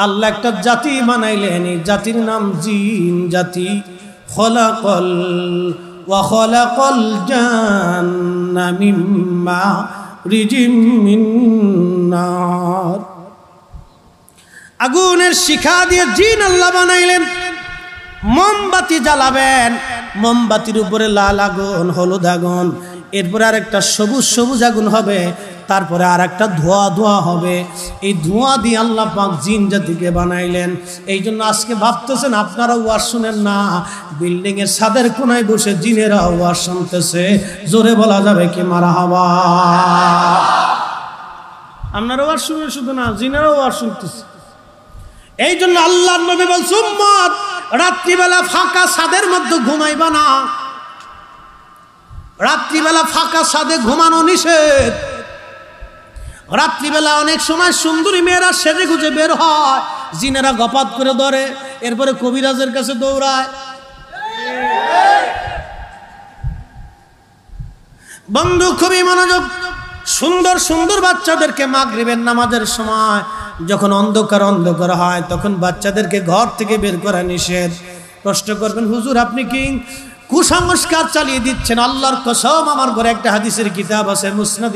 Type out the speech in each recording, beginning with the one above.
আল্লাহ একটা জাতি বানাইলেন, এই জাতির নাম জিন জাতি। খালাকাল জান্না মিন মারিজিম মিন নার। আগুনের শিখা দিয়ে জিন আল্লাহ বানাইলেন। মোমবাতি জ্বালাবেন, মোমবাতির উপরে লাল আগুন, হলুদ আগুন, এরপরে আর একটা সবুজ সবুজ আগুন হবে, তারপরে আর একটা ধোঁয়া ধোঁয়া হবে। এই ধোঁয়া দিয়ে আল্লাহ পাক জিন জাতিকে বানাইলেন। এই জন্য আজকে ভাবতেছেন আপনারা ওয়াজ শুনেন না, বিল্ডিং এর ছাদের কোনায় বসে জিনেরা ওয়াজ শুনতেছে। জোরে বলা যাবে কি মারহাবা? আপনারা ওয়াজ শুনেন শুধু না, জিনেরাও ওয়াজ শুনতেছে। এই জন্য আল্লাহর নবী বলছেন, উম্মত রাত্রিবেলা ফাঁকা ছাদের মধ্যে ঘুমাইবা না। রাত্রিবেলা ফাঁকা ছাদে ঘুমানো নিষেধ। রাত্রিবেলা অনেক সময় সুন্দরী মেয়েরা সেজে গুজে বের হয়, জিনেরা গপাত করে ধরে, এরপরে কবিরাজের কাছে দৌড়ায়। বন্ধু খুবই মনোযোগ। সুন্দর সুন্দর বাচ্চাদেরকে মাগরিবের নামাজের সময় যখন অন্ধকার অন্ধকার হয়, তখন বাচ্চাদেরকে ঘর থেকে বের করা নিষেধ। প্রশ্ন করবেন, হুজুর আপনি কি কুসংস্কার চালিয়ে দিচ্ছেন? আল্লাহর কসম, আমার ঘরে একটা হাদিসের কিতাব আছে, মুসনাদ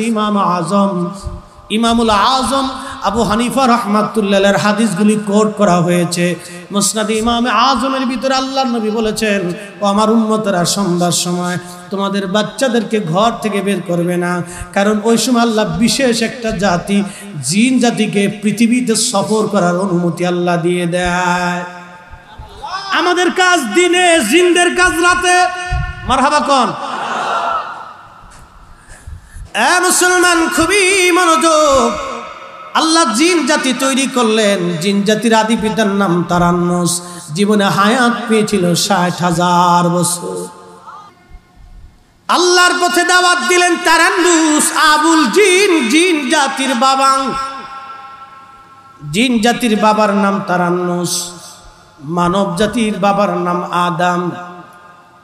ইমামুল আজম আবু হানিফা রাহমাতুল্লাহর হাদিসগুলি কোট করা হয়েছে। মুসনাদ ইমামে আজমের ভিতরে আল্লাহর নবী বলেছেন, ও আমার উম্মতরা, সন্ধ্যার সময় তোমাদের বাচ্চাদেরকে ঘর থেকে বের করবে না, কারণ ওই সময় আল্লাহ বিশেষ একটা জাতি, জিন জাতিকে পৃথিবীতে সফর করার অনুমতি আল্লাহ দিয়ে দেয়। আমাদের কাজ দিনে, জিনদের কাজ রাতে। মারহাবা কোন? মুসলমান খুবই মনোযোগ। আল্লাহ জিন জাতি তৈরি করলেন। জিন জাতির আদি পিতার নাম তারান্নুস। জীবনে হায়াত পেয়েছিল ৬০,০০০ বছর। আল্লাহর পথে দাওয়াত দিলেন তারান্নুস আবুল জিন, জিন জাতির বাবা। জিন জাতির বাবার নাম তারান্নুস, মানব জাতির বাবার নাম আদম,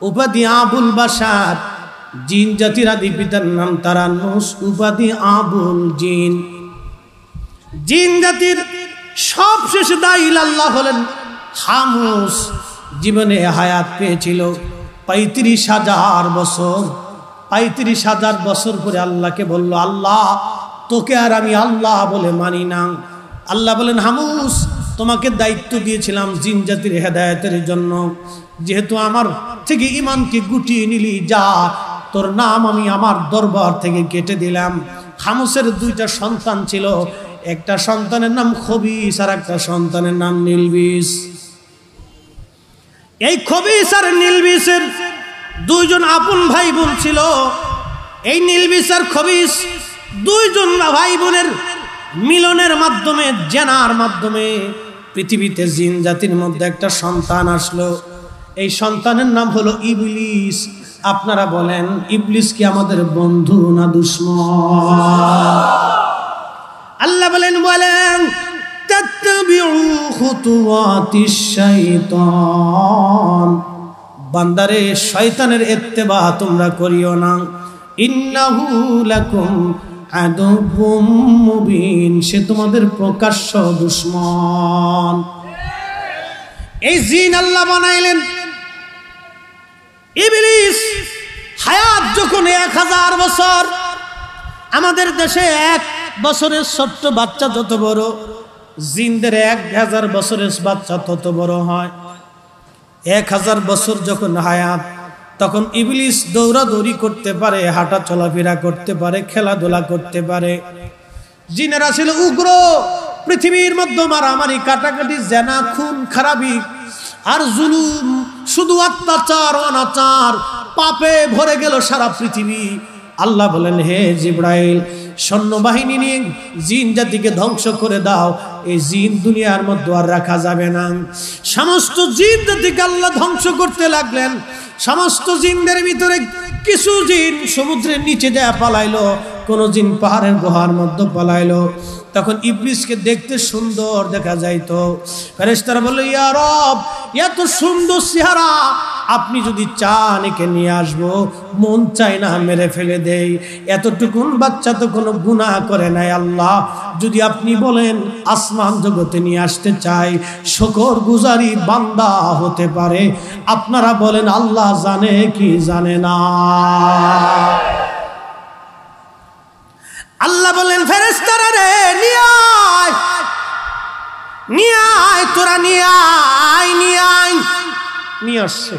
উপাধি আবুল বাশার। জিন জাতির আদি পিতার নাম তারান্নুস, উপাধি আবুল জিন। জিন জাতির সবশেষ দাঈল আল্লাহ হলেন খামুস। জীবনে হায়াত পেয়েছিল ৩৫,০০০ বছর। ৩৫,০০০ বছর পরে আল্লাহকে বলল, আল্লাহ তোকে আর আমি আল্লাহ বলে মানি না। আল্লাহ বলেন, হামুস তোমাকে দায়িত্ব দিয়েছিলাম জিন জাতির হেদায়েতের জন্য, যেহেতু আমার থেকে ঈমানকে গুটিয়ে নিলি, যা তোর নাম আমি আমার দরবার থেকে কেটে দিলাম। খামুসের 2টা সন্তান ছিল, একটা সন্তানের নাম খবিস আর একটা সন্তানের নাম নিলবিস। এই খবিস আর নিলবিসের 2 জন আপন ভাই বোন ছিল। এই নিলবিস আর খবিস 2 জন ভাই বোনের মিলনের মাধ্যমে, জেনার মাধ্যমে পৃথিবীতে জিন জাতির মধ্যে একটা সন্তান আসলো। এই সন্তানের নাম হলো ইবলিস। আপনারা বলেন, ইবলিস কি আমাদের বন্ধু না দুশমন? আল্লাহ বলেন তাত্তাবিউ খুতুওয়াতিশ শাইতান, বান্দারে শয়তানের ইত্তেবা তোমরা করিও না। ইন্নাহু লাকুম আদুউম মুবিন, সে তোমাদের প্রকাশ্য দুশমন। এই জিন আল্লাহ বানাইলেন। ইবলিস হায়াত যখন ১০০০ বছর, আমাদের দেশে 1 বছরের ছোট্ট বাচ্চা যত বড়, জিনদের ১০০০ বছরের বাচ্চা তত বড় হয়। ১০০০ বছর যখন হায়াত, তখন ইবলিস দৌড়াদৌড়ি করতে পারে, হাঁটা চলাফেরা করতে পারে, খেলাধুলা করতে পারে। জিনেরা ছিল উগ্র, পৃথিবীর মধ্যে মারামারি, কাটাকাটি, জেনা, খুন খারাপি আর জুলুম, শুধু অত্যাচার অনাচার, পাপে ভরে গেল সারা পৃথিবী। আল্লাহ বলেন, হে জিবরাইল, সৈন্যবাহিনী নিয়ে জিন জাতিকে ধ্বংস করে দাও, এই জিন দুনিয়ার মধ্যে আর রাখা যাবে না। সমস্ত জিন জাতিকে আল্লাহ ধ্বংস করতে লাগলেন। সমস্ত জিনদের ভিতরে কিছু জিন সমুদ্রের নিচে যায় পালাইলো, কোন জিন পাহাড়ের গুহার মধ্যে পালাইলো। তখন ইবলিসকে দেখতে সুন্দর দেখা যাইতো। ফেরেশতারা বলল, ইয়া রব, এত সুন্দর চেহারা আপনি যদি চান একে নিয়ে আসবো, মন চায় না মেরে ফেলে দেই। এতটুকুন বাচ্চা তো কোনো গুনাহ করে নাই আল্লাহ, যদি আপনি বলেন আসমান জগতে নিয়ে আসতে চাই, শুকর গুজারি বান্দা হতে পারে। আপনারা বলেন আল্লাহ জানে কি জানে না? আল্লাহ বলেন ফেরেশতারা রে নিয়ে আয়, নিয়ে আয়, তোরা নিয়ে আয়, নিয়ে আয়। নিয়ে আসছে,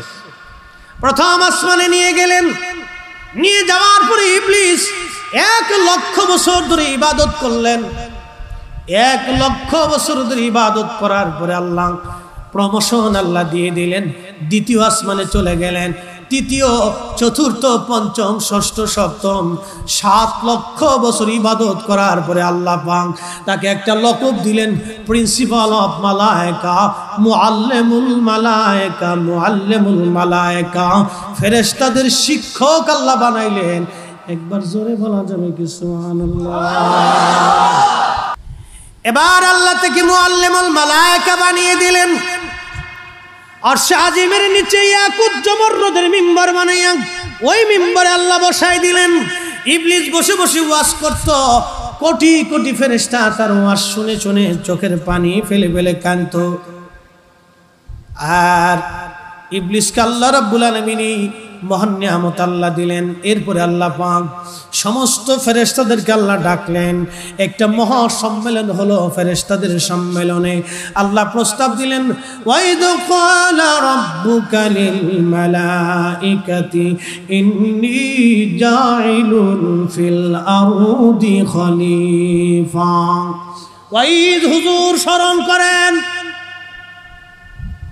প্রথম আসমানে নিয়ে গেলেন। নিয়ে যাওয়ার পরে ইবলিস 1,00,000 বছর ধরে ইবাদত করলেন। 1,00,000 বছর ধরে ইবাদত করার পরে আল্লাহ প্রমোশন আল্লাহ দিয়ে দিলেন। দ্বিতীয় আসমানে চলে গেলেন। তৃতীয়, চতুর্থ, পঞ্চম, ষষ্ঠ, সপ্তম 7,00,000 বছর ইবাদত করার পরে আল্লাহ পাক তাকে একটা লকব দিলেন, প্রিন্সিপাল অফ মালায়েকা, মুআল্লিমুল মালায়েকা, মুআল্লিমুল মালায়েকা, ফেরেশতাদের শিক্ষক আল্লাহ বানাইলেন। একবার জোরে বলা যাবে কি সুবহানাল্লাহ? এবার আল্লাহ থেকে মুআল্লিমুল মালায়েকা বানিয়ে দিলেন। আরশে আজিমের নিচে ইয়াকুত জমররদের মিম্বার বানাইয়া ওই মিম্বারে আল্লাহ বসাই দিলেন। ইবলিস বসে বসে ওয়াজ করত। কোটি কোটি ফেরেশতা তার ওয়াজ শুনে শুনে চোখের পানি ফেলে ফেলে কাঁদত। আর ইবলিসকে আল্লাহ রাব্বুল আলামিন মহান নিয়ামত আল্লাহ দিলেন। এরপরে আল্লাহ পাক সমস্ত ফেরেশতাদেরকে আল্লাহ ডাকলেন। একটা মহা সম্মেলন হলো। ফেরেশতাদের সম্মেলনে আল্লাহ প্রস্তাব দিলেন, ওয়াইদ ক্বালা রাব্বুকা লিল মালাইকাতি ইন্নী জাইলুন ফিল আরদি খলিফা। ওয়াইদ হুজুর স্মরণ করেন,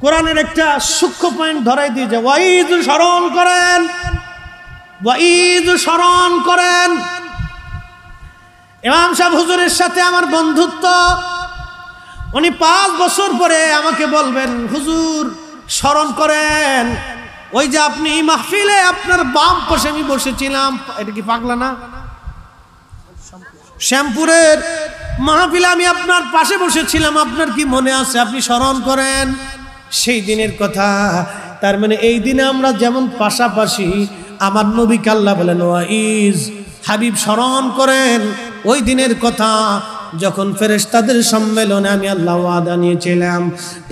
কোরআনের একটা সূক্ষ্ম পয়েন্ট ধরাই দিয়ে যায়, ওয়াইদ স্মরণ করেন, ওয়াইদ স্মরণ করেন। ইমাম সাহেব হুজুরের সাথে আমার বন্ধুত্ব। উনি 5 বছর পরে আমাকে বলবেন, হুজুর স্মরণ করেন, ওই যে আপনি মাহফিলে আপনার বাম পাশে আমি বসেছিলাম, এটা কি পাগলা না, শ্যামপুরের মাহফিলে আমি আপনার পাশে বসেছিলাম, আপনার কি মনে আছে? আপনি স্মরণ করেন সেই দিনের কথা। তার মানে এই দিনে আমরা যেমন পাশাপাশি, আমার নবীকে আল্লাহ বলেন ওয়াইজ, হাবিব স্মরণ করেন ওই দিনের কথা যখন ফেরেশতাদের সম্মেলনে আমি আল্লাহ ওয়াদা নিয়েছিলাম।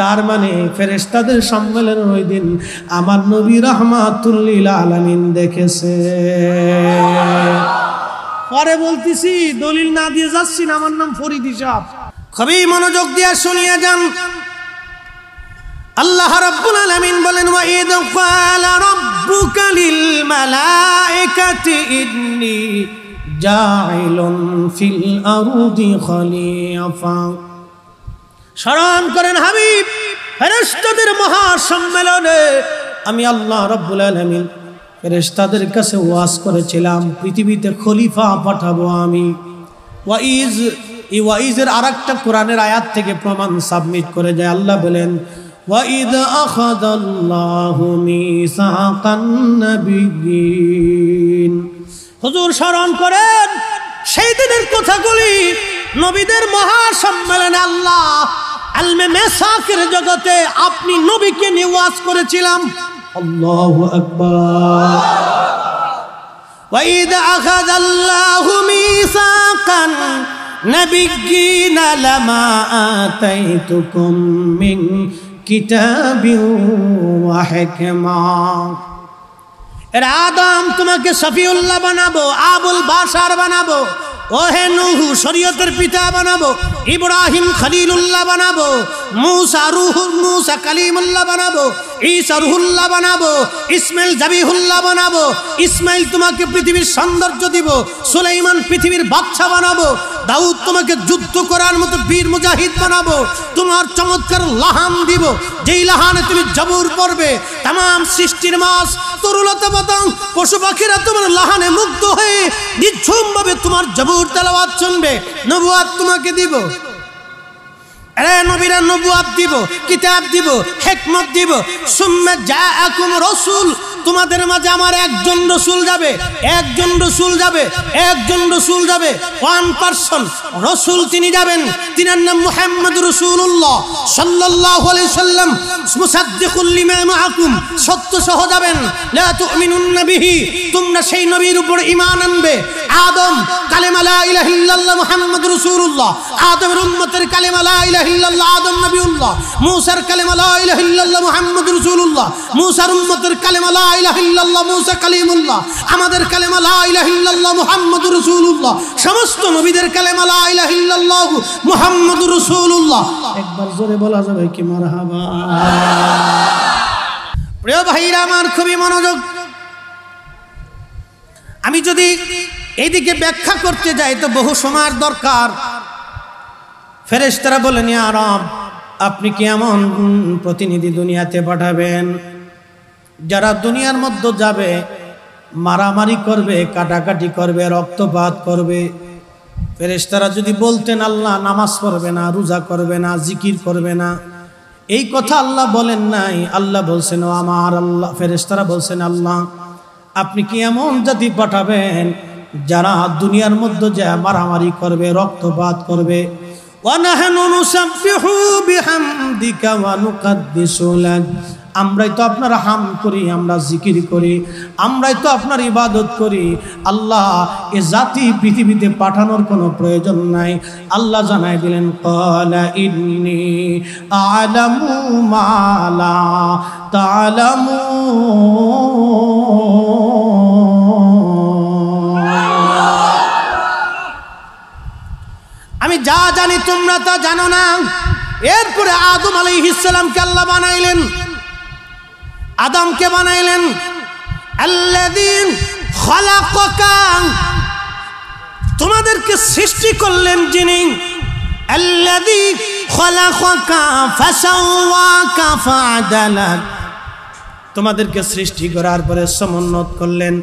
তার মানে ফেরেশতাদের সম্মেলন ওই দিন আমার নবী রাহমাতুল লিল আলামিন দেখেছে। পরে বলতেছি, দলিল না দিয়ে যাচ্ছি না, আমার নাম ফরিদি সাহেব। খুবই মনোযোগ দিয়ে শুনিয়ে যান। আল্লাহ রাব্বুল আলামিন বলেন, ওয়াইদ ক্বালা রাব্বুকা লিল মালাইকাতি ইন্নী জাইলুন ফিল আরদি খলিফা। স্মরণ করেন হাবিব, ফেরেশতাদের মহা সম্মেলনে আমি আল্লাহ রাব্বুল আলামিন ফেরেশতাদের কাছে ওয়াজ করেছিলাম, পৃথিবীতে খলিফা পাঠাবো আমি। ওয়াইজ, এই ওয়াইজের আরেকটা কোরআনের আয়াত থেকে প্রমাণ সাবমিট করে যায়। আল্লাহ বলেন, وَإِذْ أَخَذَ اللَّهُ مِيثَاقَ النَّبِيِّينَ। হুজুর স্মরণ করেন সেই দিনের কথাগুলি, নবীদের মহা সম্মেলনে আল্লাহ আলমে মিসাকের জগতে আপনি নবীকে নিয়ে ওয়াজ করেছিলাম। আল্লাহু আকবার। وَإِذْ أَخَذَ اللَّهُ مِيثَاقَ النَّبِيِّينَ لَمَا آتَيْتُكُم مِّن কিতাবিন ওয়া হিকমা। এর আদম তোমাকে সফিউল্লাহ বানাবো, আবুল বাশার বানাবো, ওহে নূহ শরীয়তের পিতা বানাবো, ইব্রাহিম খলিলুল্লাহ বানাবো, মুসা কালিমুল্লাহ বানাবো, ঈসা রুহুল্লাহ বানাবো, ইসমাইল জাবিহুল্লাহ বানাবো। ইসমাইল তোমাকে পৃথিবীর সৌন্দর্য দিব, সুলাইমান পৃথিবীর বাদশা বানাবো, দাউদ তোমাকে যুদ্ধ করার মতো বীর মুজাহিদ বানাবো। তোমার চমৎকার লাহান দিব, যেই লাহানে তুমি জবুর পড়বে, তাম সৃষ্টির মাস তরুলতা পাতাং পশু পাখিরা তোমার লাহানে মুগ্ধ হয়ে নিঝুম ভাবে তোমার জবুর তেলাওয়াত শুনবে। নবুয়াত তোমাকে দিব, নবীরা নবুয়াত দিব, কিতাব দিব, হিকমত দিব। সুম্মা জাআকুম রাসূল, তোমাদের মাঝে আমার একজন রাসূল যাবে, একজন রাসূল যাবে, একজন রাসূল যাবে, ওয়ান পারসন রাসূল তিনি যাবেন, তিনার নাম মুহাম্মদুর রাসূলুল্লাহ সাল্লাল্লাহু আলাইহি সাল্লাম। মুসাদ্দিকুল লিমা মাআকুম, সত্য সহ যাবেন। লা তুমিনুন্না বিহি, তোমরা সেই নবীর উপর ঈমান আনবে। আদম কালেমা লা ইলাহা ইল্লাল্লাহ মুহাম্মাদুর রাসূলুল্লাহ, আদমের উম্মতের কালেমা লা ইলাহা ইল্লাল্লাহ আদম নবিউল্লাহ। মুসার কালেমা লা ইলাহা ইল্লাল্লাহ মুহাম্মাদুর রাসূলুল্লাহ, মুসার উম্মতের কালেমা লা ইলাহা ইল্লাল্লাহ মুসা কালিমুল্লাহ। আমাদের কালেমা লা ইলাহা ইল্লাল্লাহ মুহাম্মাদুর রাসূলুল্লাহ। সমস্ত নবীদের কালেমা লা ইলাহা ইল্লাল্লাহ মুহাম্মাদুর রাসূলুল্লাহ। একবার জোরে বলা যাবে কি মারহাবা? প্রিয় ভাইরা আমার, খুবই মনোযোগ। আমি যদি এইদিকে ব্যাখ্যা করতে যাই তো বহু সময়ের দরকার। ফেরেশতারা বলেন, ইয়া রব, আপনি কি এমন প্রতিনিধি দুনিয়াতে পাঠাবেন যারা দুনিয়ার মধ্যে যাবে, মারামারি করবে, কাটাকাটি করবে, রক্তপাত করবে? ফেরেশতারা যদি বলতেন আল্লাহ নামাজ পড়বে না, রোজা করবে না, জিকির করবে না, এই কথা আল্লাহ বলেন নাই। আল্লাহ বলছেন, ও আমার আল্লাহ, ফেরেশতারা বলছেন, আল্লাহ আপনি কি এমন জাতি পাঠাবেন যারা দুনিয়ার মধ্যে যা মারামারি করবে, রক্তপাত করবে? ওয়ানাহনু নুসাব্বিহু বিহামদিকা ওয়া নুকাদ্দিসু লাক, আমরাই তো আপনার হাম করি, আমরা জিকির করি, আমরাই তো আপনার ইবাদত করি। আল্লাহ এ জাতি পৃথিবীতে পাঠানোর কোনো প্রয়োজন নাই। আল্লাহ জানাই দিলেন, ক্বালা ইন্নী আ'লামু মা লা তা'লামুন, আমি যা জানি তোমরা তা জানো না। এরপরে আদম আলাইহিস সালামকে আল্লাহ বানাইলেন, আদমকে বানাইলেন। আল্লাযী খালাকাকা, তোমাদেরকে সৃষ্টি করলেন যিনি। আল্লাযী খালাকাকা ফাসাওয়াকা ফাআদালাক, তোমাদেরকে সৃষ্টি করার পরে সমুন্নত করলেন,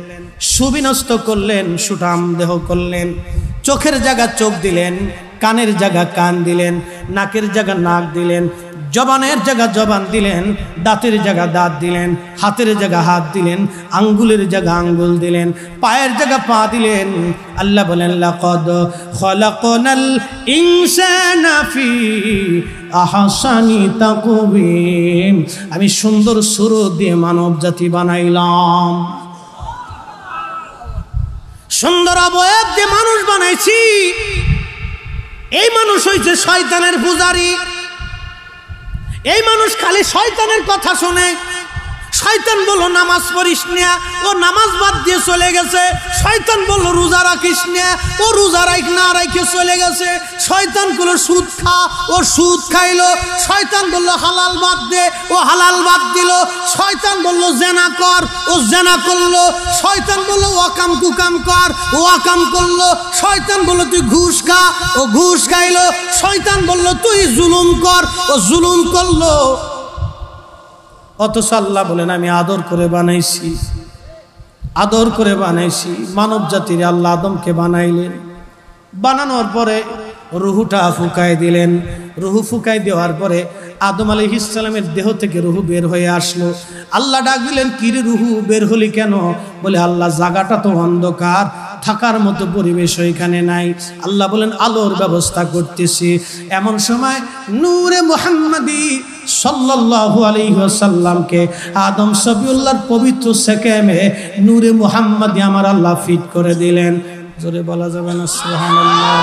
সুবিন্যস্ত করলেন, সুঠাম দেহ করলেন। চোখের জায়গা চোখ দিলেন, কানের জায়গা কান দিলেন, নাকের জায়গা নাক দিলেন, জবানের জায়গা জবান দিলেন, দাঁতের জায়গা দাঁত দিলেন, হাতের জায়গা হাত দিলেন, আঙ্গুলের জায়গা আঙ্গুল দিলেন, পায়ের জায়গা পা দিলেন। আল্লাহ বলেন, লাকাদ খালাকনাল ইনসানা ফি আহসানি তাকওয়িম, আমি সুন্দর সুরত দিয়ে মানব জাতি বানাইলাম, সুন্দর অবয়ব দিয়ে মানুষ বানাইছি। এই মানুষ হইছে শয়তানের পূজারী। এই মানুষ খালি শয়তানের কথা শুনে। শয়তান বলল নামাজ পড়িস না, ও নামাজ বাদ দিয়ে চলে গেছে। শয়তান বলল রোজা রাখিস না, ও রোজা না রাখে চলে গেছে। শয়তান বলল সুদ খা, ও সুদ খাইলো। শয়তান বলল হালাল বাদ দে, ও হালাল বাদ দিল। শয়তান বলল জেনা কর, ও জেনা করলো। শয়তান বলল ওয়াকাম কুকাম কর, ও ওয়াকাম করলো। শয়তান বলল তুই ঘুষ খা, ও ঘুষ খাইলো। শয়তান বলল তুই জুলুম কর, ও জুলুম করলো। অথচ আল্লাহ বলেন আমি আদর করে বানাইছি, আদর করে বানাইছি মানব জাতির। আল্লাহ আদমকে বানাইলেন, বানানোর পরে রুহুটা ফুকায় দিলেন। রুহু ফুকায় দেওয়ার পরে আদম আলাইহিস সালামের দেহ থেকে রুহু বের হয়ে আসলো। আল্লাহ ডাক দিলেন, কিরে রুহু বের হলি কেন? বলে আল্লাহ জায়গাটা তো অন্ধকার, থাকার মতো পরিবেশ ওইখানে নাই। আল্লাহ বলেন আলোর ব্যবস্থা করতেছি। এমন সময় নূরে মুহাম্মাদি সাল্লাল্লাহু আলাইহি ওয়াসাল্লামকে আদম সফিউল্লাহর পবিত্র সেকেমে নূরে মুহাম্মাদি আমার আল্লাহ ফিট করে দিলেন। জোরে বলা যাবে না সুবহানাল্লাহ?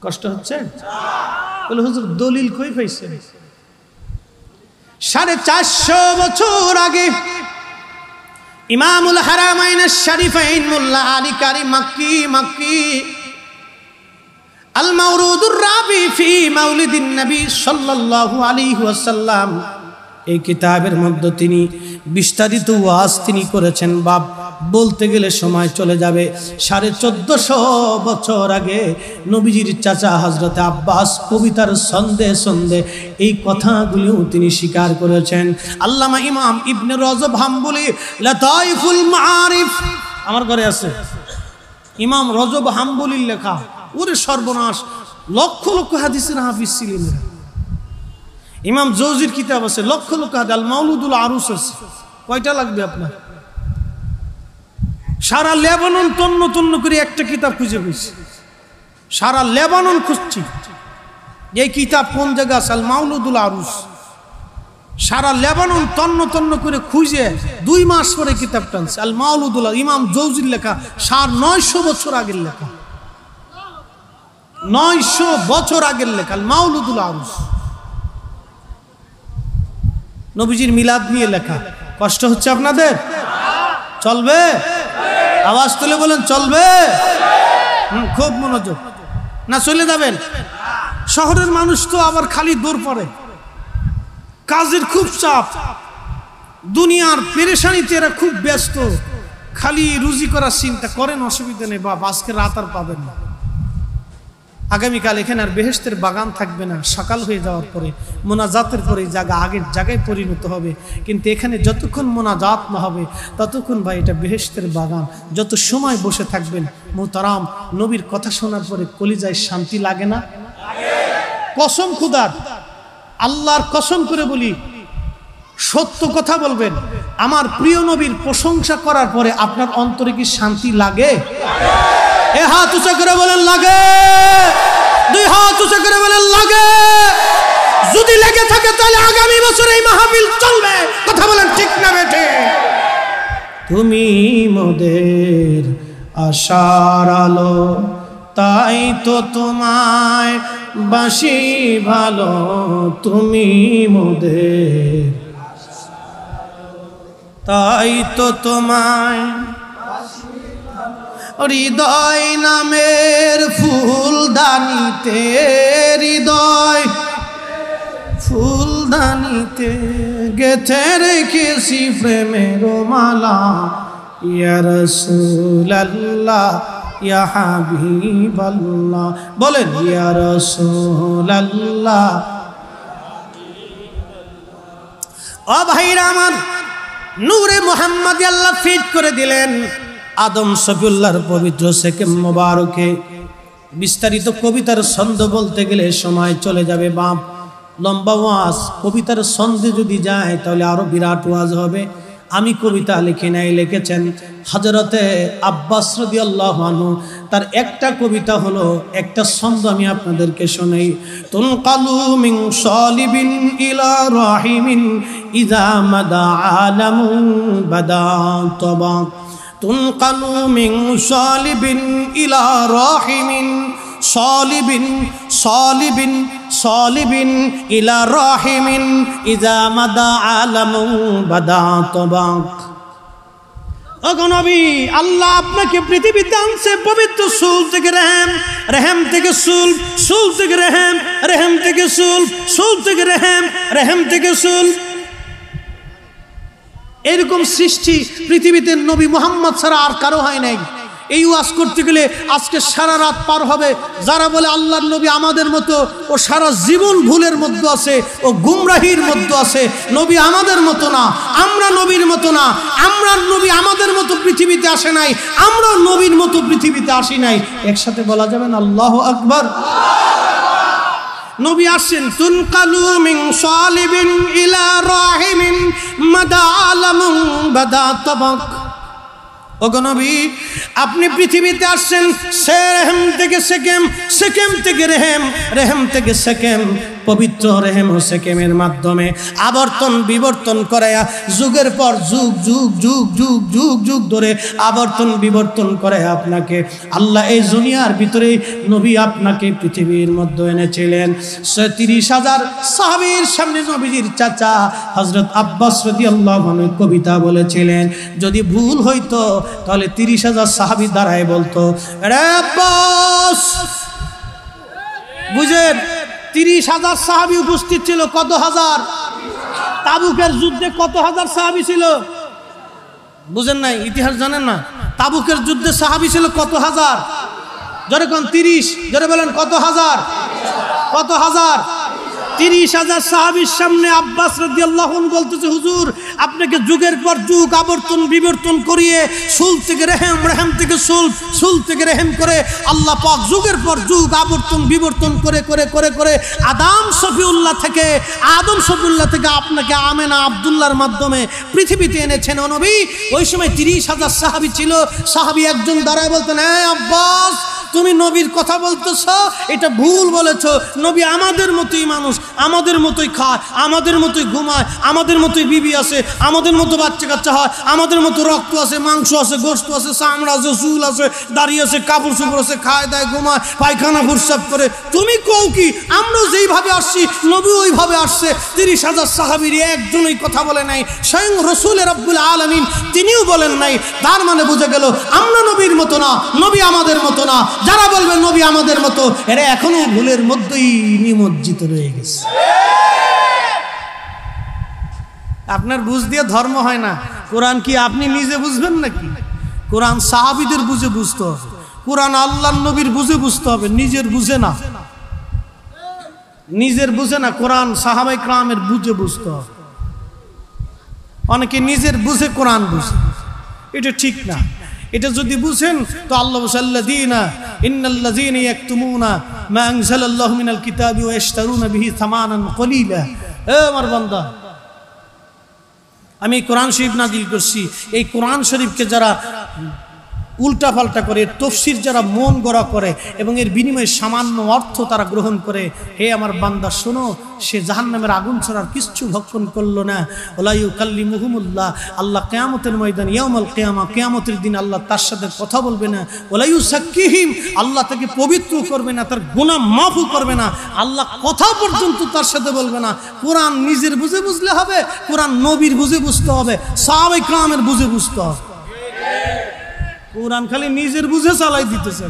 কষ্ট হচ্ছে? বলে হুজুর দলিল কই পাইছেন? 450 বছর আগে ইমামুল হারামাইন শরীফাইন মোল্লা আলী কারি মক্কি আল মাওরুদুর রাবি ফি মাউলিদিন নবী সাল্লাল্লাহু আলাইহি ওয়াসাল্লাম, এই কিতাবের মধ্যে তিনি বিস্তারিত ওয়াজ তিনি করেছেন। বাপ বলতে গেলে সময় চলে যাবে। 1450 বছর আগে নবীজির চাচা হযরত আব্বাস কবিতার ছন্দে ছন্দে এই কথাগুলিও তিনি স্বীকার করেছেন। আল্লামা ইমাম ইবনে রজব হাম্বলি লাতাইফুল মাআরিফ আমার ঘরে আছে, ইমাম রজব হাম্বলির লেখা। ওরে সর্বনাশ, লক্ষ লক্ষ হাদিসের হাফিজ ছিলেন। ইমাম জৌজির কিতাব আছে, লক্ষ লক্ষ হাদিস, আল মাউলুদুল আরুস আছে। কয়টা লাগবে আপনার? সারা লেবানন তন্ন তন্ন করে একটা কিতাব খুঁজে পেয়েছি, সারা লেবানন খুঁজছি এই কিতাব কোন জায়গা আছে, আল মাউলুদুল আরুস। সারা লেবানন তন্ন তন্ন করে খুঁজে 2 মাস পরে কিতাবটা আনছে, আল মাউলুদুল ইমাম জৌজির লেখা, 900 বছর আগের লেখা, 900 বছর আগের লেখা আল মাউলুদুল আরুস। নবীজির মিলাদ নিয়ে লেখা। কষ্ট হচ্ছে আপনাদের? চলবে? আওয়াজ তুলে বলেন চলবে? খুব মনোযোগ, না চলে যাবেন? শহরের মানুষ তো আবার খালি দৌড় পড়ে, কাজের খুব চাপ, দুনিয়ার পেরেশানিতে এরা খুব ব্যস্ত, খালি রুজি করার চিন্তা করেন। অসুবিধা নেই বাবা, আজকে রাত আর পাবেন না, আগামীকাল এখানে আর বেহেশতের বাগান থাকবে না। সকাল হয়ে যাওয়ার পরে মোনাজাতের পরে জায়গা আগের জায়গায় পরিণত হবে, কিন্তু এখানে যতক্ষণ মোনাজাত না হবে ততক্ষণ ভাই এটা বেহেশতের বাগান। যত সময় বসে থাকবেন মোহতারাম, নবীর কথা শোনার পরে কলিজায় শান্তি লাগে না? কসম খুদার, আল্লাহর কসম করে বলি, সত্য কথা বলবেন, আমার প্রিয় নবীর প্রশংসা করার পরে আপনার অন্তরে কি শান্তি লাগে? এ হাত উঁচা করে বলেন লাগে, 2 হাত উঁচা করে বলেন লাগে। যদি লেগে থাকে তাহলে আগামী বছর এই মাহফিল চলবে। কথা বলেন ঠিক না বেঠে? তুমি মোদের আশার আলো, তাই তো তোমায় বাসি ভালো। তুমি মোদের, তাই তো তোমায় হৃদয় নামের ফুলদানিতে, হৃদয় ফুলদানিতে গেথে রেখেছি প্রেমের মালা। ইয়া রাসূলুল্লাহ ইয়া হাবিবাল্লাহ, বলেন ইয়া রাসূলুল্লাহ। ও ভাইরা আমার, নূরে মুহাম্মাদি আল্লাহ ফিট করে দিলেন আদম সফিউল্লাহর পবিত্র সেকেম মোবারকে। বিস্তারিত কবিতার ছন্দ বলতে গেলে সময় চলে যাবে বাপ, লম্বা ওয়াজ। কবিতার ছন্দে যদি যায় তাহলে আরো বিরাট ওয়াজ হবে। আমি কবিতা লিখি নাই, লিখেছেন হযরতে আব্বাস রাদিয়াল্লাহু আনহু। তার একটা কবিতা হলো, একটা ছন্দ আমি আপনাদেরকে শোনাই। তুনকালু মিন সালিবিন ইলা রাহিমিন ইযা মাদা আলামুন বাদা তবা। তুনকালু মিন সালিবিন ইলা রাহিমিন, সালিবিন সালিবিন সালিবিন ইলা রাহিমিন ইযা মাদা আলামুন বাদা তবা। ও নবী, আল্লাহ আপনাকে পৃথিবীতে আনছে পবিত্র সুল থেকে রেহেম, রেহেম থেকে সুল, সুল থেকে রেহেম, রেহেম থেকে সুল, সুল থেকে রেহেম, রেহেম থেকে সুল। এরকম সৃষ্টি পৃথিবীতে নবী মুহাম্মদ ছাড়া আর কারো হয় নাই। এই ওয়াজ করতে গেলে আজকে সারা রাত পার হবে। যারা বলে আল্লাহর নবী আমাদের মতো, ও সারা জীবন ভুলের মধ্যে আছে, ও গুমরাহির মধ্যে আছে। নবী আমাদের মতো না, আমরা নবীর মতো না। আমরা নবী আমাদের মতো পৃথিবীতে আসে নাই, আমরা নবীর মতো পৃথিবীতে আসি নাই। একসাথে বলা যাবে না আল্লাহু আকবার? নবী আসেন তুনকালু মিন সালিবিন ইলা রাহিমিন মাদা আলামুন বাদা তাবাক। ওগো নবী, আপনি পৃথিবীতে আসছেন রেহেম থেকে সেকেম, সেকেম থেকে রেহেম, রেহেম থেকে সেকেম। পবিত্র রেহেম ও সেকেমের মাধ্যমে আবর্তন বিবর্তন করায়া যুগের পর যুগ, যুগ যুগ যুগ যুগ যুগ ধরে আবর্তন বিবর্তন করে আপনাকে আল্লাহ এই দুনিয়ার ভিতরে নবী আপনাকে পৃথিবীর মধ্যে এনেছিলেন। 30,000 সাহাবীর সামনে নবীজির চাচা হযরত আব্বাস রাদিয়াল্লাহু আনহু কবিতা বলেছিলেন। যদি ভুল হইতো তাহলে 30,000 সাহাবী দাঁড়ায় বলতো, রে আব্বাস। বুঝেন, 30,000 সাহাবী উপস্থিত ছিল। কত হাজার? তাবুকের যুদ্ধে কত হাজার সাহাবী ছিল? বুঝেন নাই? ইতিহাস জানেন না? তাবুকের যুদ্ধে সাহাবী ছিল কত হাজার? জোরে কোন 30, জোরে বলেন কত হাজার? কত হাজার? 30,000 সাহাবীর সামনে আব্বাস রাদিয়াল্লাহু আনহু বলতেছে, হুজুর আপনাকে যুগের পর যুগ আবর্তন বিবর্তন করিয়ে সুল থেকে রেহেম, রেহেম থেকে সুল, সুল থেকে রেহেম করে আল্লাহ পাক যুগের পর যুগ আবর্তন বিবর্তন করে করে করে করে আদম শফিউল্লাহ থেকে আপনাকে আমেনা আব্দুল্লাহর মাধ্যমে পৃথিবীতে এনেছেন ও নবী। ওই সময় 30,000 সাহাবী ছিল। সাহাবী একজন দাঁড়ায় বলতেন, হ্যাঁ আব্বাস তুমি নবীর কথা বলতেছ, এটা ভুল বলেছ। নবী আমাদের মতোই মানুষ, আমাদের মতোই খায়, আমাদের মতোই ঘুমায়, আমাদের মতোই বিবি আছে, আমাদের মতো বাচ্চা কাচ্চা হয়, আমাদের মতো রক্ত আছে, মাংস আছে, গোশত আছে, চামড়া আছে, চুল আছে, দাড়ি আছে, কাপড় চোপড় আছে, খায় দায় ঘুমায়, পায়খানা ফুরসাদ করে। তুমি কও কি আমরা যেইভাবে আসছি নবী ওইভাবে আসছে। 30,000 সাহাবীর একজনই কথা বলে নাই, স্বয়ং রাসূল রাব্বুল আলামিন তিনিও বলেন নাই। তার মানে বুঝে গেল আমরা নবীর মতো না, নবী আমাদের মতো না। যারা বলবে নবী আমাদের মতো, এরা এখনো ভুলের মধ্যেই নিমজ্জিত রয়ে গেছে। আপনার বুঝ দিয়ে ধর্ম হয় না। কোরআন কি আপনি নিজে বুঝবেন নাকি? কোরআন সাহাবীদের বুঝে বুঝতে হবে, কোরআন আল্লাহর নবীর বুঝে বুঝতে হবে, নিজের বুঝে না, নিজের বুঝে না। কোরআন সাহাবায়ে কেরামের বুঝে বুঝতে হবে। অনেকে নিজের বুঝে কোরআন বুঝে, এটা ঠিক না। এটা যদি বুঝেন তো আল্লাহ বলেন, ইন্নাল্লাযীনা ইয়াকতুমুনা মা আনজালাল্লাহু মিনাল কিতাবি ওয়া ইশতারুনা বিহি সামানান কলিলা। এ আমার বান্দা, আমি কোরআন শরীফ নাজিল করছি, এই কোরআন শরীফকে যারা উল্টা পাল্টা করে, তফসির যারা মন গড়া করে এবং এর বিনিময়ে সামান্য অর্থ তারা গ্রহণ করে, হে আমার বান্দা শোনো, সে জাহান্নামের আগুন ছাড়ার কিচ্ছু ভক্ষণ করলো না। ওয়া ইউকাল্লিমুহুমুল্লাহ, আল্লাহ কিয়ামতের ময়দানে ইয়াউমাল কিয়ামা, কিয়ামতের দিন আল্লাহ তার সাথে কথা বলবে না। ওয়া ইউযাক্কিহিম, আল্লাহ তাকে পবিত্র করবে না, তার গুনাহ মাফও করবে না, আল্লাহ কথা পর্যন্ত তার সাথে বলবে না। কোরআন নিজের বুঝে বুঝলে হবে, কোরআন নবীর বুঝে বুঝতে হবে, সাহাবায়ে কেরামের বুঝে বুঝতে হবে। কোরআন খালি নিজের বুঝে চালাই দিতেছে।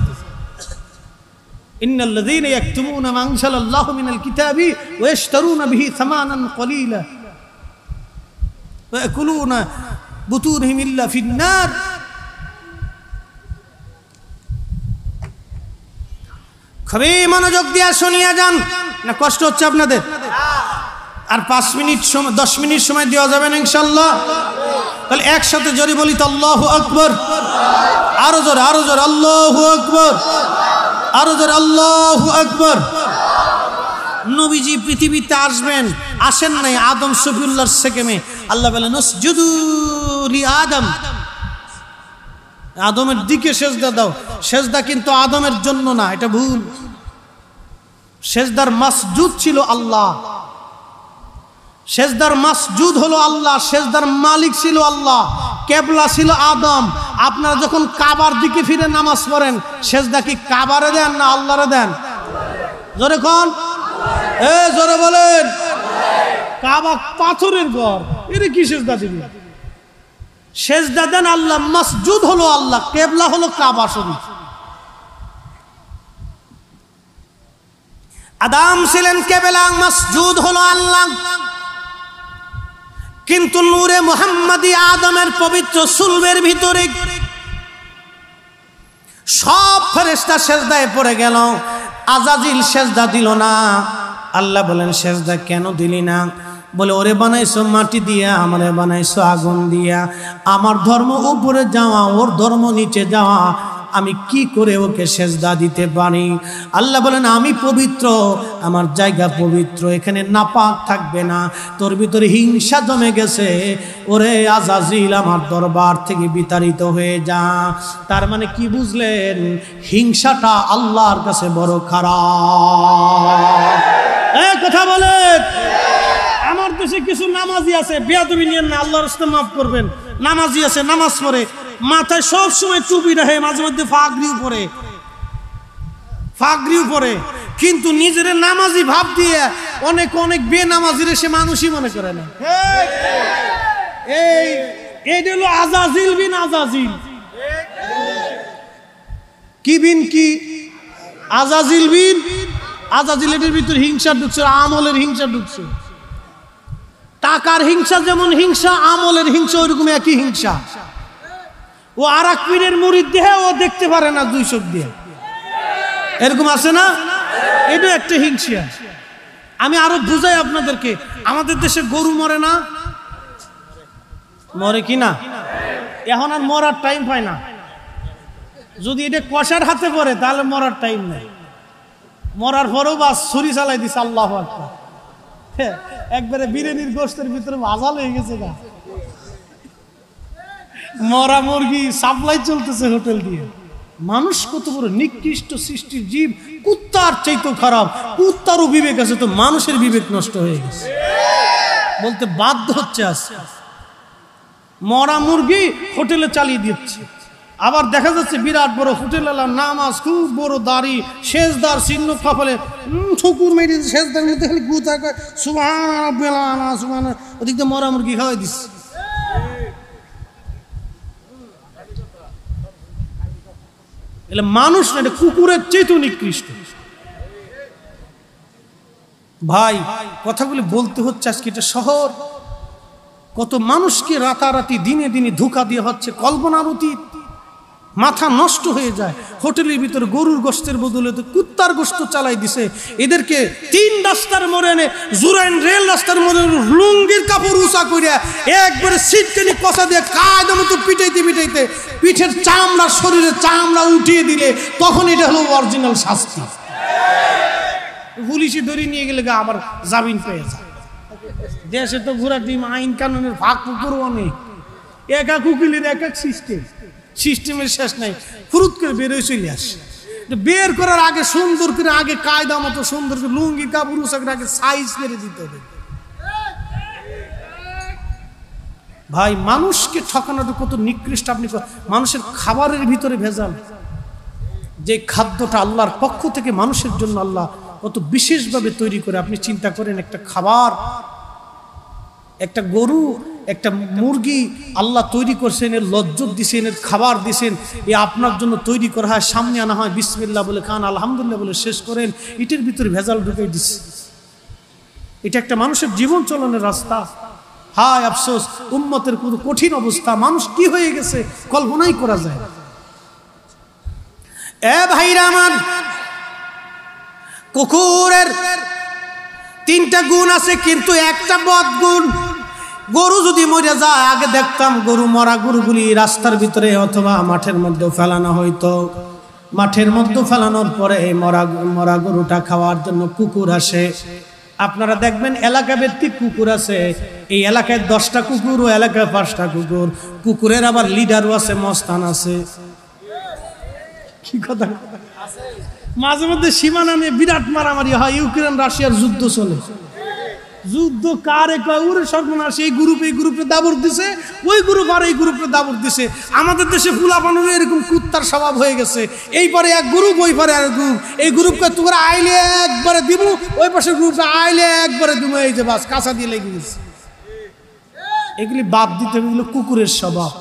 ইন্নাল্লাযীনা ইয়াকতুমুনা মা আনজালাল্লাহু মিনাল কিতাবি ওয়া ইশতারুনা বিহি সামানান কলিলা ওয়া ইয়াকুলুনা বুতুনহিম ইল্লা ফিন-নার। খুবই মনোযোগ দিয়ে শুনিয়া যান, না কষ্ট হচ্ছে আপনাদের? আর 5 মিনিট সময়, 10 মিনিট সময় দেওয়া যাবে না ইনশাআল্লাহ? তাহলে একসাথে জোরে বলি তো আল্লাহু আকবার। আরো জোরে, আরো জোরে আল্লাহু আকবার, আরো জোরে আল্লাহু আকবার। নবীজি পৃথিবীতে আসবেন, আসেন নাই আদম শফিউল্লাহর সেকেমে। আল্লাহ বলেন উসজুদু লি আদম, আদমের দিকে সেজদা দাও। সেজদা কিন্তু আদমের জন্য না, এটা ভুল। সেজদার মাসজুদ ছিল আল্লাহ, সেজদার মাসজুদ হলো আল্লাহ, সেজদার মালিক ছিল আল্লাহ, কেবলা ছিল আদম। আপনারা যখন কাবার দিকে ফিরে নামাজ পড়েন, সেজদা কি কাবারে দেন না আল্লাহরে দেন? জোরে কোন, এ জোরে বলেন। কাবা পাথরের ঘর, এর কি সেজদা দিবেন? সেজদা দেন আল্লাহ, মাসজুদ হলো আল্লাহ, কেবলা হলো কাবা শরীফ। আদম ছিলেন কেবলা, মাসজুদ হলো আল্লাহ। কিন্তু নূরে মুহাম্মাদি আদমের পবিত্র সুলবের ভিতরে সব ফেরেশতা সেজদায় পড়ে গেল, আজাজিল সেজদা দিল না। আল্লাহ বলেন সেজদা কেন দিলি না? বলে ওরে বানাইছো মাটি দিয়া, আমারে বানাইছো আগুন দিয়া, আমার ধর্ম উপরে যাওয়া, ওর ধর্ম নিচে যাওয়া, আমি কি করে ওকে সেজদা দিতে পারি? আল্লাহ বলেন আমি পবিত্র, আমার জায়গা পবিত্র, এখানে নাপাক থাকবে না। তোর ভিতরে হিংসা জমে গেছে, ওরে আজাজিল আমার দরবার থেকে বিতাড়িত হয়ে যা। তার মানে কি বুঝলেন? হিংসাটা আল্লাহর কাছে বড় খারাপ। এই কথা বলেন। আমার দেশে কিছু নামাজি আছে, বেয়াদবি নিয়েন না, আল্লাহর রাস্তে মাফ করবেন। নামাজি আছে, নামাজ পড়ে, মাথায় সব সময় টুপি রাখে, মাঝে মধ্যে ফাগরিও পরে, কিন্তু নিজের নামাজি ভাব দিয়ে অনেক অনেক বেনামাজিরে সে মানুষই মনে করে না। এই হলো আজাজিল বিন আজাজিল। কি বিন কি? আজাজিল বিন আজাজিল। এর ভিতরে হিংসা ঢুকছে, আমলের হিংসা ঢুকছে। টাকার হিংসা যেমন হিংসা, আমলের হিংসা ওইরকম একই হিংসা। ও আর এক পীরের মুরিদ দেহে ও দেখতে পারে না 2 চোখ দিয়ে, এরকম আছে না? এটা একটা হিংসা। আমি আরো বুঝাই আপনাদেরকে, আমাদের দেশে গরু মরে না? মরে কি না? এখন আর মরার টাইম পায় না। যদি এটা কষার হাতে পড়ে তাহলে মরার টাইম নেই। মরার পরেও বাস ছুরি চালাই দিছে, আল্লাহু আকবার। একবারে বিরিয়ানির গোশতের ভিতরে ভাজাল হয়ে গেছে গা। মরা মুরগি সাপ্লাই চলতেছে হোটেল দিয়ে। মানুষ কত বড় নিকৃষ্ট সৃষ্টির জীব, কুত্তার চাইতেও খারাপ। কুত্তারও বিবেক আছে, তো মানুষের বিবেক নষ্ট হয়ে গেছে বলতে বাধ্য হচ্ছে। আজকে মরা মুরগি হোটেলে চালিয়ে দিচ্ছে। আবার দেখা যাচ্ছে বিরাট বড় হোটেল এলাম, নামাজ, খুব বড় দাড়ি, সেজদার চিহ্ন কপালে, ঠকুর মেরে সেজদার মধ্যে খালি গুতা কয় সুবহানাল্লাহ সুবহানাল্লাহ, ওদিক দিয়ে মরা মুরগি খাওয়াই দিচ্ছে। এলে মানুষ না, এটা কুকুরের চেয়েও নিকৃষ্ট। ভাই কথাগুলি বলতে হচ্ছে, আজকে এটা শহর, কত মানুষকে রাতারাতি দিনে দিনে ধোঁকা দিয়ে হচ্ছে, কল্পনার অতীত। মাথা নষ্ট হয়ে যায়। হোটেলের ভিতরে গরুর গোশতের বদলে তো কুত্তার গোশত চালাই দিছে। এদেরকে 3 রাস্তার মোড়ে এনে, জুরাইন রেল রাস্তার মোড়ে লুঙ্গির কাপড় উঁচা করিয়া একবারে সিটকানি কষা দিয়ে কায়দা মতো পিটাইতে পিটাইতে পিঠের চামড়া, শরীরের চামড়া উঠিয়ে দিলে তখন এটা হলো অরিজিনাল শাস্তি। পুলিশে ধরে নিয়ে গেলে আবার জামিন পেয়ে যায়। দেশে তো ঘোরা টিম, আইন কানুনের ভাগ পুকুর অনেক, এক এক উকিলের এক এক সিস্টেম, সিস্টেমের শেষ নাই। ফুরুত করে বেরোয় চলে আসে। বের করার আগে সুন্দর করে, আগে কায়দা মতো সুন্দর করে লুঙ্গি কাপড় উসাকের আগে সাইজ করে দিতে হবে। ভাই মানুষকে ঠকানোটা কত নিকৃষ্ট। আপনি মানুষের খাবারের ভিতরে ভেজাল, যে খাদ্যটা আল্লাহর পক্ষ থেকে মানুষের জন্য আল্লাহ কত বিশেষভাবে তৈরি করে। আপনি চিন্তা করেন, একটা খাবার, একটা গরু, একটা মুরগি আল্লাহ তৈরি করছেন, এর লজ্জত দিছেন, এর খাবার দিছেন, এ আপনার জন্য তৈরি করা হয়, সামনে আনা হয়, বিসমিল্লাহ বলে খান, আলহামদুলিল্লাহ বলে শেষ করেন। এটার ভিতরে ভেজাল ঢুকে দিচ্ছে। এটা একটা মানুষের জীবন চলনের রাস্তা। হায় আফসোস, উম্মতের কত কঠিন অবস্থা, মানুষ কি হয়ে গেছে কল্পনাই করা যায় না। এ ভাইরা আমার, কুকুরের 3টা গুণ আছে, কিন্তু একটা বদ গুণ। গরু যদি মরে যায়, আগে দেখতাম গরু, মরা গরুগুলি রাস্তার ভিতরে অথবা মাঠের মধ্যে ফেলানো হইতো। মাঠের মধ্যে ফেলানোর পরে এই মরা গরুটা খাওয়ার জন্য কুকুর আসে। আপনারা দেখবেন এলাকা ভিত্তিক কুকুর আছে, এই এলাকায় 10টা কুকুর, ও এলাকায় 5টা কুকুর। কুকুরের আবার লিডারও আছে, মস্তান আছে। কি কথা, মাঝে মধ্যে সীমানা নিয়ে বিরাট মারামারি হয়। ইউক্রেন রাশিয়ার যুদ্ধ চলে। যুদ্ধ কারে কয়, ওরে সর্বনাশ, এই গ্রুপে দাবর দিছে, ওই গ্রুপ আর এই গ্রুপে দাবর দিছে। আমাদের দেশে ফুলাপানোর এরকম কুত্তার স্বভাব হয়ে গেছে। এই পারে এক গ্রুপ, ওই পারে আর গ্রুপ। এই গ্রুপকে তোমরা আইলে একবারে দিব, ওই পাশে গ্রুপে আইলে একবারে দিব, এই যে বাস কাঁচা দিয়ে লেগে গেছে। এগুলি বাদ দিতে হবে, এগুলো কুকুরের স্বভাব,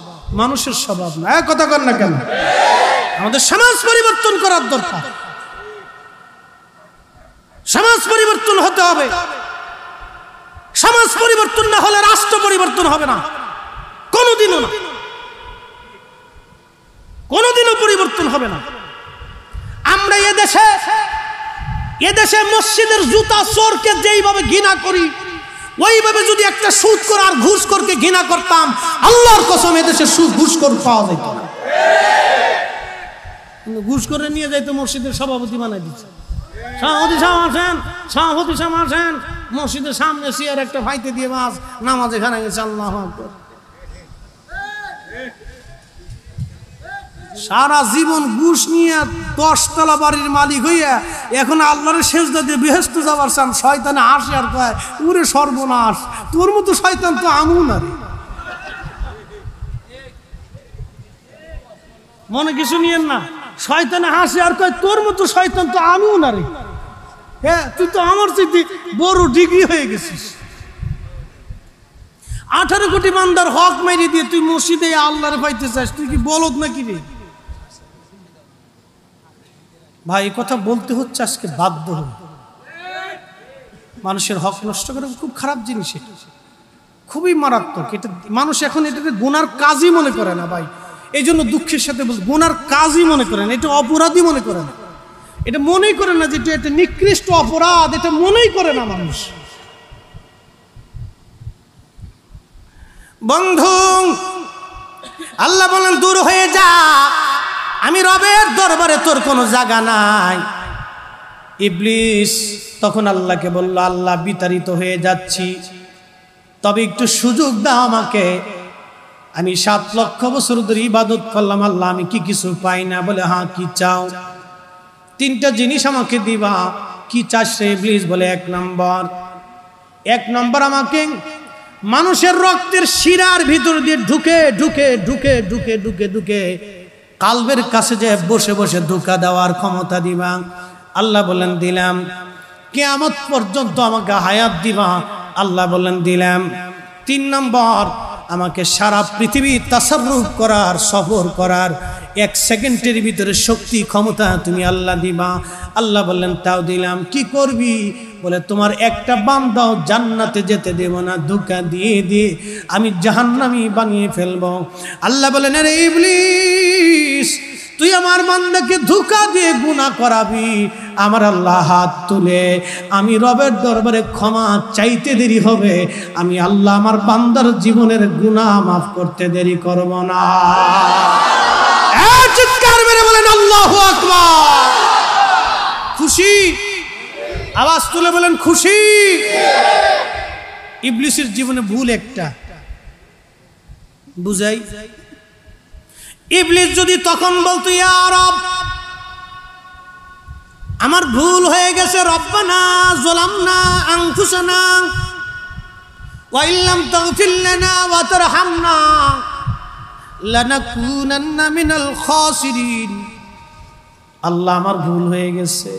মানুষের স্বভাব না। কথা কর না কেন? আমাদের সমাজ পরিবর্তন করার দরকার। সমাজ পরিবর্তন হতে হবে। সমাজ পরিবর্তন না হলে রাষ্ট্র পরিবর্তন হবে না, কোনোদিনও না, কোনোদিনও পরিবর্তন হবে না। আমরা এদেশে মসজিদের জুতা চোরকে যেইভাবে ঘৃণা করি, ওইভাবে যদি একটা সুদখোর আর ঘুষখোরকে ঘৃণা করতাম, আল্লাহর কসম এদেশে ঘুষখোর পাওয়া যেত না। ঘুষখোরে নিয়ে যাইতো মসজিদের সভাপতি বানাই দিচ্ছে। সভাপতি সাহেব আসেন, মসজিদের সামনে চেয়ার একটা ফাইতে দিয়ে বাস নামাজ এখানে গেছে। আল্লাহু আকবার। সারা জীবন ঘুষ নিয়ে 10 তলা বাড়ির মালিক হইয়া এখন আল্লাহর সেজদা দিয়ে বেহেশতে যাবার চান। শয়তানে হাসে আর কয়, ওরে সর্বনাশ, তোর মতো শয়তান তো আমু না রে। মনে কিছু নিয়েন না, শয়তানে হাসে আর কয়, তোর মতো শয়তান তো আমিও না রে। হ্যাঁ, তুই তো আমার চেয়ে বড় ডিগ্রি হয়ে গেছিস। 18 কোটি বান্দার হক মেরে দিয়ে তুই মসজিদে আল্লাহর পাইতে চাস, তুই কি বলদ নাকি রে? ভাই এই কথা বলতে হচ্ছে আজকে বাধ্য হয়ে। মানুষের হক নষ্ট করা খুব খারাপ জিনিস, এটা খুবই মারাত্মক। এটা মানুষ এখন এটাকে গুনার কাজই মনে করে না ভাই। এই জন্য দুঃখের সাথে বলছি, গুনার কাজই মনে করে না, এটা অপরাধী মনে করে না। এটা মনেই করে না, যেটা এটা নিকৃষ্ট অপরাধ, এটা মনেই করে না মানুষ। বন্ধু, আল্লাহ বলেন দূর হয়ে যা, আমি রবের দরবারে তোর কোনো জায়গা নাই। ইবলিস তখন আল্লাহকে বলল, আল্লাহ বিতাড়িত হয়ে যাচ্ছি, তবে একটু সুযোগ দাও আমাকে। আমি 7 লক্ষ বছর ধরে ইবাদত করলাম, আল্লাহ আমি কি কিছু পাই না? বলে হ্যাঁ, কি চাও? 3টা জিনিস আমাকে দিবা। কি চাস রে ইবলিস? বলে 1 নম্বর আমাকে মানুষের রক্তের শিরার ভিতর দিয়ে ঢুকে ঢুকে ঢুকে ঢুকে ঢুকে ঢুকে কালবের কাছে যে বসে বসে ধোঁকা দেওয়ার ক্ষমতা দিবা। আল্লাহ বলেন দিলাম। কিয়ামত পর্যন্ত আমাকে হায়াত দিবা। আল্লাহ বলেন দিলাম। 3 নম্বর আমাকে সারা পৃথিবী তাসাররুফ করার, সফর করার 1 সেকেন্ডের ভিতরে শক্তি ক্ষমতা তুমি আল্লাহ দিবা। আল্লাহ বললেন তাও দিলাম। কি করবি? বলে তোমার একটা বান্দাও জান্নাতে যেতে দেব না, ধোঁকা দিয়ে দিয়ে আমি জাহান্নামী বানিয়ে ফেলবো। আল্লাহ বলেন আরে ইবলিস, তুই আমার বান্দাকে ধোঁকা দিয়ে গুনাহ করাবি, আমার আল্লাহ হাত তুলে আমি রবের দরবারে ক্ষমা চাইতে দেরি হবে, আমি আল্লাহ আমার বান্দার জীবনের গুনাহ মাফ করতে দেরি করব না। চিৎকার মেরে বলেন আল্লাহু আকবার। খুশি? আওয়াজ তুলে বলেন খুশি? ইবলিসের জীবনে ভুল একটা বুঝাই। ইবলিস যদি তখন বলতো ইয়া রব, আমার ভুল হয়ে গেছে, রব্বানা যালামনা আনফুসানা ওয়া ইল্লাম তাগফির লানা ওয়া তারহামনা লানাকুনান্না মিনাল খাসিরিন। আল্লাহ আমার ভুল হয়ে গেছে,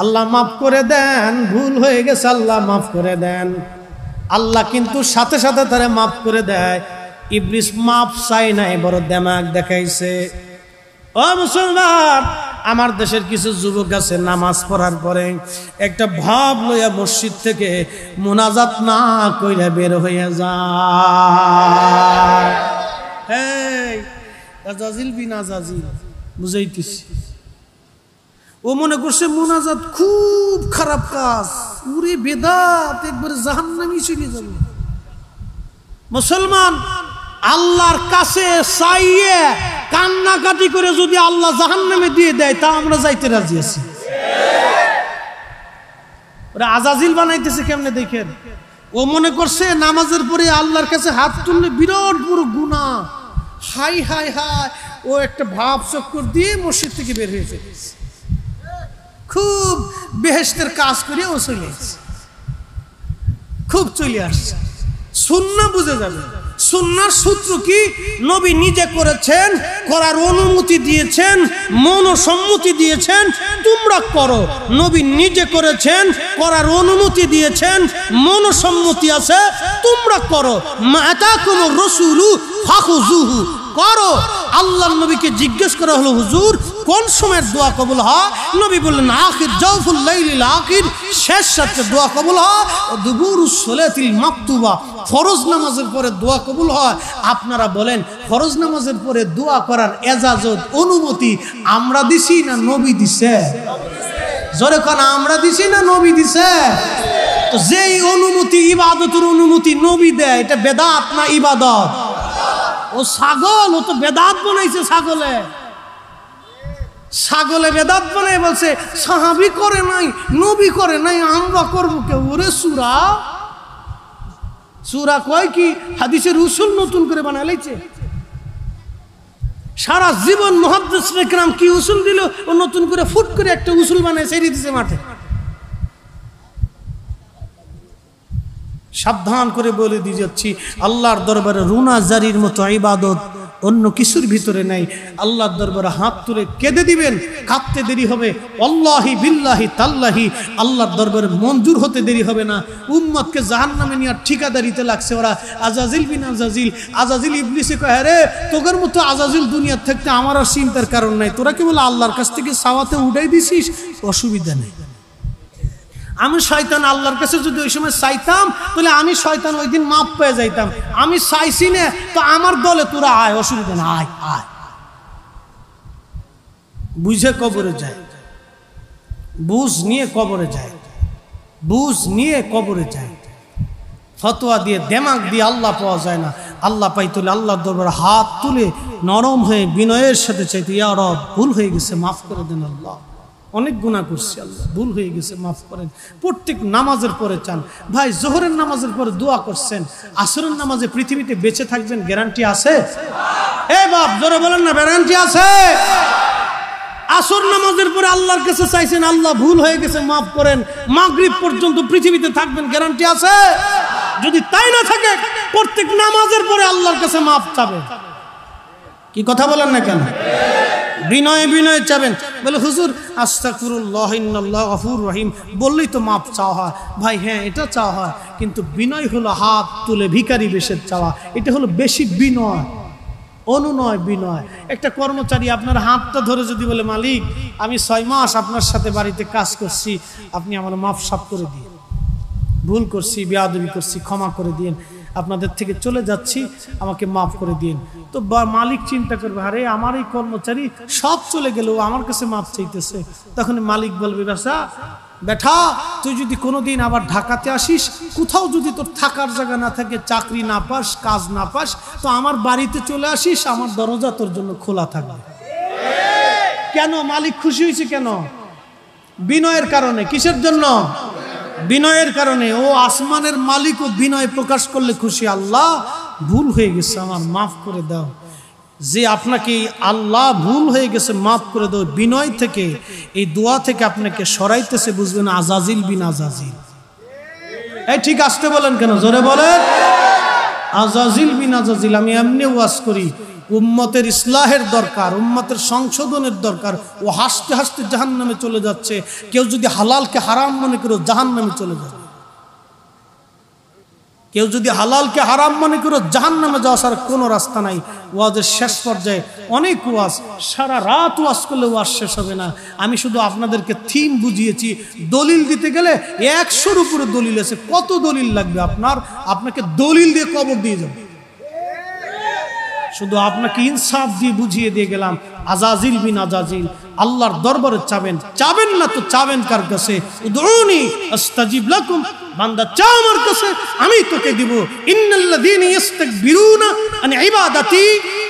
আল্লাহ মাফ করে দেন, ভুল হয়ে গেছে, আল্লাহ মাফ করে দেন। আল্লাহ কিন্তু সাথে সাথে তারে মাফ করে দেয়। ইবলিস মাফ চাই নাই, বড় দেমাগ দেখাইছে। ও মুসলমান, আমার দেশের কিছু যুবক আছে নামাজ পড়ার পরে একটা ভাব লইয়া মসজিদ থেকে মুনাজাত না কইরা বের হইয়া যায়। এই আজাজিল বিন আজাজিল বুঝাইতেছি। ও মনে করছে মুনাজাত খুব খারাপ কাজ, পুরে বেদাত, একবারে জাহান্নামী চলে যাবে। মুসলমান, আল্লাহর কাছে চাইয়ে কান্নাকাটি করে যদি আল্লাহ জাহান্নামে দিয়ে দেয়, তা আমরা যাইতে রাজি আছি। ওরা আজাজিল বানাইতেছে কেমনে দেখেন। ও মনে করছে নামাজের পরে আল্লাহর কাছে হাত তুললে বিরাট বড় গুনাহ, হাই হাই হাই। ও একটা ভাব চক্কর দিয়ে মসজিদ থেকে বের হয়েছে, খুব বেহেশতের কাজ করে ও চলে আসছে, খুব চলে আসছে। সুন্নাহ বুঝে যাবে। সুন্নাহর সূত্র কি? নবী নিজে করেছেন, করার অনুমতি দিয়েছেন, মনোসম্মতি দিয়েছেন, তোমরা করো। নবী নিজে করেছেন, করার অনুমতি দিয়েছেন, মনোসম্মতি আছে, তোমরা করো। মাতাকুমুর রাসূলু ফাখুযুহু, করো। আল্লাহর নবীকে জিজ্ঞেস করা হলো, হুজুর কোন সময়ের দোয়া কবুল হয়? নবী বললেন আখির জাওফুল লাইলিল আখির, শেষ রাতে দোয়া কবুল হয়। ও দুবুরুস সালাতিল মাকতুবা, ফরজ নামাজের পরে দোয়া কবুল হয়। আপনারা বলেন ফরজ নামাজের পরে দোয়া করার এজাজত, অনুমতি আমরা দিছি না নবী দিছে? জোরে কোন, আমরা দিছি না নবী দিছে? তো যেই অনুমতি, ইবাদতের অনুমতি নবী দেয়, এটা বেদাত না ইবাদত? ও ছাগল, ও তো বেদাত বানাইছে। ছাগলে বেদাত বানাই বলছে সাহাবী করে নাই, নবী করে নাই, আমরা করবো কে? ওরে সুরা সুরা কয় কি? হাদিসের উসুল নতুন করে বানাইছে। সারা জীবন মুহাদ্দিসিনে কেরাম কি উসুল দিল, ও নতুন করে ফুট করে একটা উসুল বানায় ছেড়ে দিছে মাঠে। সাবধান করে বলে দিয়ে যাচ্ছি, আল্লাহর দরবারে রুনা জারির মতো ইবাদত অন্য কিছুর ভিতরে নাই। আল্লাহর দরবারে হাত তুলে কেঁদে দিবেন, কাঁদতে দেরি হবে। আল্লাহি বিল্লাহি তাল্লাহি, আল্লাহর দরবারে মঞ্জুর হতে দেরি হবে না। উম্মতকে জাহান্নামে নেওয়ার ঠিকাদারিতে লাগছে ওরা। আজাজিল বিন আজাজিল, আজাজিল ইবলিসে কয় রে তোদের মতো আজাজিল দুনিয়ার থাকতে আমার আর চিন্তার কারণ নাই, তোরা কেবল আল্লাহর কাছ থেকে সাওয়াতে উঠাই দিছিস, অসুবিধা নেই। আমি শয়তান আল্লাহর কাছে যদি ওই সময় চাইতাম, তাহলে আমি শয়তান ওই দিন মাপ পেয়ে যাইতাম। আমি চাইছি না, তো আমার দলে তোরা আয়, অসুবিধা না, আয় আয়, বুঝে কবরে যায়। বুঝ নিয়ে কবরে যায়, বুঝ নিয়ে কবরে যায়। ফতোয়া দিয়ে দেমাগ দিয়ে আল্লাহ পাওয়া যায় না। আল্লাহ পাই তুলে আল্লাহর দরবারে হাত তুলে নরম হয়ে বিনয়ের সাথে চাইতে, ইয়া রব ভুল হয়ে গেছে, মাফ করে দেন আল্লাহ, অনেক গুনাহ করছি আল্লাহ, ভুল হয়ে গেছে, মাফ করেন। প্রত্যেক নামাজের পরে চান। ভাই জোহরের নামাজের পরে দোয়া করছেন, আসরের নামাজে পৃথিবীতে বেঁচে থাকবেন, গ্যারান্টি আছে? এ বাপ জোরে বলেন না, গ্যারান্টি আছে? আসর নামাজের পরে আল্লাহর কাছে চাইছেন, আল্লাহ ভুল হয়ে গেছে, মাফ করেন, মাগরিব পর্যন্ত পৃথিবীতে থাকবেন, গ্যারান্টি আছে? যদি তাই না থাকে প্রত্যেক নামাজের পরে আল্লাহর কাছে মাফ চাবেন। কি কথা বলেন না কেন? বিনয়ে বিনয়ে চাবেন। বলে হুজুর আস্তাগফিরুল্লাহ ইন্নাল্লাহ গফুরুর রহিম বললেই তো মাপ চাওয়া হয়। ভাই হ্যাঁ, এটা চাওয়া হয়, কিন্তু বিনয় হলো হাত তুলে ভিখারি বেশের চাওয়া। এটা হলো বেশি বিনয়, অনুনয় বিনয়। একটা কর্মচারী আপনার হাতটা ধরে যদি বলে, মালিক আমি 6 মাস আপনার সাথে বাড়িতে কাজ করছি, আপনি আমার মাফ সাফ করে দিন, ভুল করছি, বেয়াদবি করছি, ক্ষমা করে দিন, আপনাদের থেকে চলে যাচ্ছি, আমাকে মাফ করে দিন। তো মালিক চিন্তা করবে, আরে আমার এই কর্মচারী সব চলে গেল, আমার কাছে মাফ চাইতেছে। তখন মালিক বলবে, বেটা তুই যদি কোনোদিন আবার ঢাকাতে আসিস, কোথাও যদি তোর থাকার জায়গা না থাকে, চাকরি না পাস, কাজ না পাস, তো আমার বাড়িতে চলে আসিস, আমার দরজা তোর জন্য খোলা থাকবে। কেন? মালিক খুশি হয়েছে কেন? বিনয়ের কারণে। কিসের জন্য? বিনয়ের কারণে। ও আসমানের মালিকও বিনয় প্রকাশ করলে খুশি, আল্লাহ ভুল হয়ে গেছে, আমার মাফ করে দাও। যে আপনাকে আল্লাহ ভুল হয়ে গেছে মাফ করে দাও, বিনয় থেকে, এই দোয়া থেকে আপনাকে সরাইতেছে, বুঝবেন আজাজিল বিন আজাজিল। এই ঠিক আসতে বলেন কেন? জোরে বলেন। আজাজিল বিন আজাজিল। আমি এমনি ওয়াজ করি, উম্মতের ইসলাহের দরকার, উম্মতের সংশোধনের দরকার। ও হাসতে হাসতে জাহান্নামে চলে যাচ্ছে। কেউ যদি হালালকে হারাম মনে করে জাহান্নামে চলে যাবে। কেউ যদি হালালকে হারাম মনে করে জাহান্নামে যাওয়ার কোনো রাস্তা নাই। ওয়াজের শেষ পর্যায়ে অনেক ওয়াজ, সারা রাত ওয়াজ করলে ওয়াজ শেষ হবে না। আমি শুধু আপনাদেরকে থিম বুঝিয়েছি। দলিল দিতে গেলে 100-র উপরে দলিল আছে। কত দলিল লাগবে আপনাকে দলিল দিয়ে কবর দিয়ে যাবে। শুধু আপনাকে ইনসাফ দিয়ে বুঝিয়ে দিয়ে গেলাম, আজাজিল বিন আজাজিল। আল্লাহর দরবারে চাবেন, চাবেন না তো চাবেন কার কাছে? উদউনি আস্তাজিব লাকুম। বান্দা চাও আমার কাছে, আমি তোকে দিব। ইন্নাল্লাযীনা ইস্তাকবিরুনা আন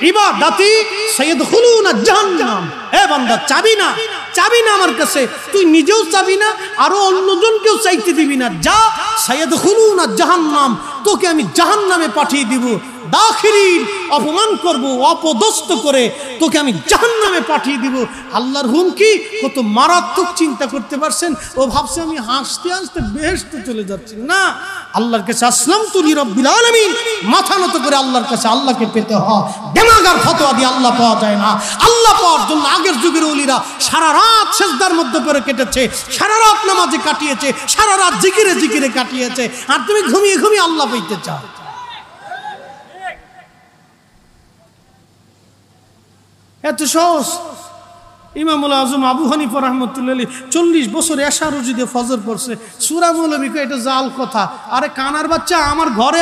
ইবাদাতি সায়াদখুলুনা জাহান্নাম। হে বান্দা, চাবি না আমার কাছে, তুই নিজেও চাবি না, আরো অন্যজনকেও চাইতে দিবি না। যা, সায়াদখুলুনা জাহান্নাম, তোকে আমি জাহান্নামে পাঠিয়ে দিব। দাখিরিন, অপমান করব, অপদস্থ করে তোকে আমি জাহান্নামে পাঠিয়ে দিব। আল্লাহর হুমকি কত মারাত্মক চিন্তা করতে পারছেন? ও ভাবছে আমি হাসতে হাসতে বেহেশতে চলে যাচ্ছি। না, আল্লাহর কাছে আসলামতু লিরাব্বিল আলামিন, মাথা নত করে আল্লাহর কাছে আল্লাহকে পেতে হয়। দেমাগার ফতোয়া দিয়ে আল্লাহ পাওয়া যায় না। আল্লাহ পাওয়ার জন্য আগের যুগের ওলিরা সারা রাত সেজদার মধ্যে পড়ে কেটেছে, সারা রাত নামাজে কাটিয়েছে, সারা রাত জিকিরে জিকিরে কাটিয়েছে। আর তুমি ঘুমিয়ে ঘুমিয়ে আল্লাহ পেতে চাও। এত সহজ। ইমামুল আজম আবু হানিফা রাহমাতুল্লাহ আলাইহি 40 বছর এশা রুজি দিয়ে ফজর পড়ছে। সূরা মৌলবীকে এটা জাল কথা। আরে কানার বাচ্চা, আমার ঘরে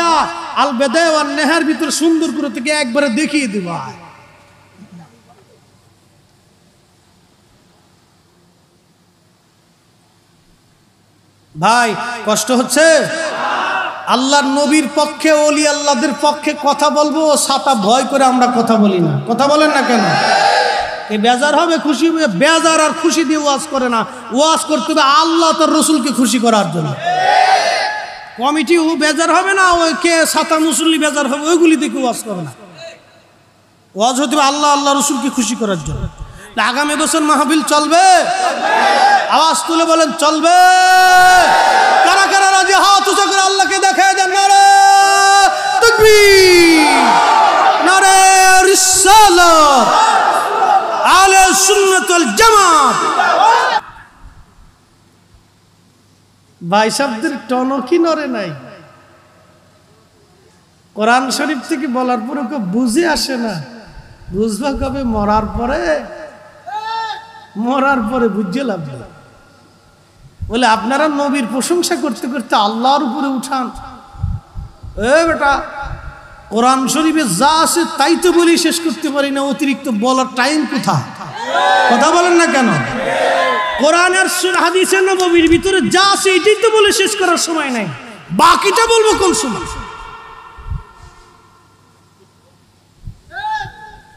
আল বেদায়া ওয়ান নেহার ভিতরে সুন্দর করে থেকে একবারে দেখিয়ে দিবা। ভাই কষ্ট হচ্ছে? আল্লাহর নবীর পক্ষে, ওলি আল্লাহদের পক্ষে কথা বলবো, ছাতা ভয় করে আমরা কথা বলি না। কথা বলেন না কেন? এ বেজার হবে, খুশি হবে। বেজার আর খুশি দিয়ে ওয়াজ করে না, ওয়াজ করতে হবে আল্লাহ তার রসুলকে খুশি করার জন্য। কমিটিও বেজার হবে না, ওই কে ছাতা মুসল্লি বেজার হবে, ওইগুলি দেখে ওয়াজ করে না। ওয়াজ হতে হবে আল্লাহ আল্লাহ রসুলকে খুশি করার জন্য। আগামী বছর মাহফিল চলবে? আওয়াজ তুলে বলেন চলবে। কারা কারা রাজি? হাত উঁচু করে আল্লাহকে দেখায় দেন। নারে তাকবীর, নারে রিসালাত, আহলে সুন্নাত ওয়াল জামাত। ভাই শব্দের টনকি নড়ে নাই। কোরআন শরীফ থেকে বলার পরে কেউ বুঝে আসে না। বুঝবা কবে? মরার পরে। মরার পরে বুঝে লাগবে। বলে আপনারা নবীর প্রশংসা করতে করতে আল্লাহর উপরে উঠান। এ বেটা, কোরআন শরীফে যা আছে তাই তো বলি শেষ করতে পারি না, অতিরিক্ত বলার টাইম কোথায়? কথা বলেন না কেন? কোরআন আর হাদিসের নববীর ভিতরে যা আছে এটাই তো বলে শেষ করার সময় নাই, বাকিটা বলবো কোন সময়।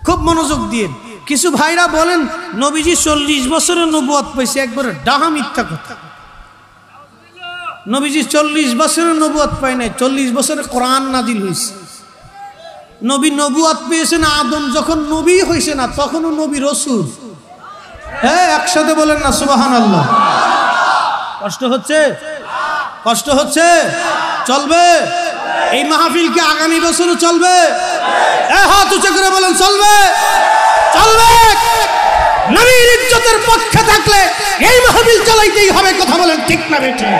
খুব মনোযোগ দিয়ে। কিছু ভাইরা বলেন নবীজি 40 বছরের নবুয়ত পাইছে, একবারে ডাহা মিথ্যা কথা। নবীজি 40 বছরের নবুয়ত পায় নাই, 40 বছরে কোরআন নাজিল হয়েছে। নবী নবুয়ত পেয়েছেন আদম যখন নবী হয়েছে না, তখনও নবী রসুল। হ্যাঁ, একসাথে বলেন না সুবহানাল্লাহ। কষ্ট হচ্ছে? কষ্ট হচ্ছে? চলবে এই মাহফিল কি আগামী বছরও চলবে? হাত উঁচু করে বলেন চলবে, চলবে। নবীর ইজ্জতের পক্ষে থাকলে এই মাহফিল চালাইতেই হবে। কথা বলেন ঠিক না বেঠিক?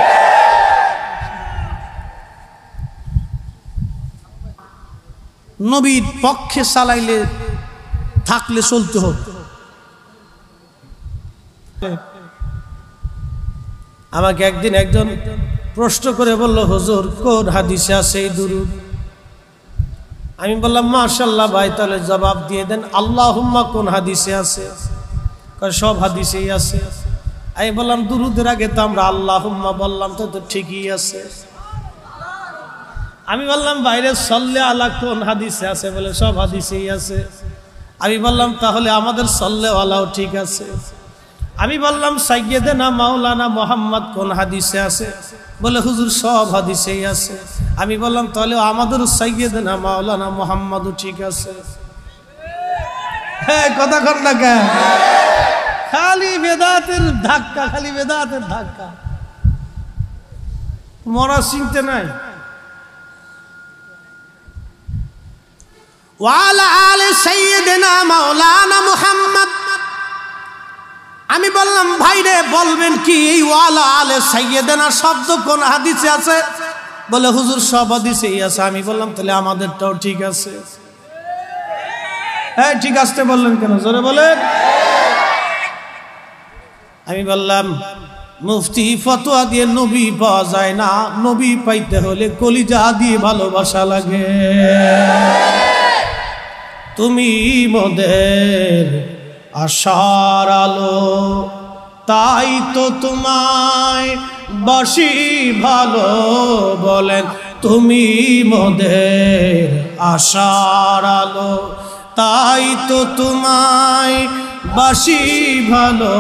নবীর পক্ষে চালাইলে থাকলে চলতে হবে। আমাকে একদিন একজন প্রশ্ন করে বলল, হুজুর কোন হাদিসে আছে এই দুরূদ? আমি বললাম মাশাআল্লাহ ভাই, তাহলে জবাব দিয়ে দেন আল্লাহুম্মা কোন হাদিসে আছে? কয় সব হাদিসেই আছে। আমি বললাম দুরূদের আগে তো আমরা আল্লাহুম্মা বললাম, তো ঠিকই আছে। আমি বললাম বাইরে সাল্লে আলা কোন হাদিসে আছে? বলে সব হাদিসেই আছে। আমি বললাম তাহলে আমাদের সাল্লে আলাও ঠিক আছে। আমি বললাম সাইয়্যিদানা মাওলানা মুহাম্মদ কোন হাদিসে আছে? বলে হুজুর সব হাদিসেই আছে। আমি বললাম তাহলে আমাদের সাইয়্যিদানা মাওলানা মুহাম্মদও ঠিক আছে। হ্যাঁ, কথা কর না কেন? খালি বেদাতের ধাক্কা, খালি বেদাতের ধাক্কা, মরা চিনতে নাই। ওয়ালা আলে সাইয়্যিদানা মাওলানা মুহাম্মদ। আমি বললাম ভাইরে বলবেন কি এই ওয়ালা আলে সাইয়্যিদানা শব্দ কোন হাদিসে আছে? বলে হুজুর সব হাদিসেই আছে। আমি বললাম তাহলে আমাদেরটাও ঠিক আছে। হ্যাঁ, ঠিক আসতে বললেন কেন? জোরে বলেন। আমি বললাম মুফতি ফতোয়া দিয়ে নবী পাওয়া যায় না, নবী পাইতে হলে কলিজা দিয়ে ভালোবাসা লাগে। তুমি মোদের আশার আলো, তাই তো তোমায় বাসি ভালো। বলেন তুমি মোদের আশার আলো, তাই তো তোমায় বাসি ভালো।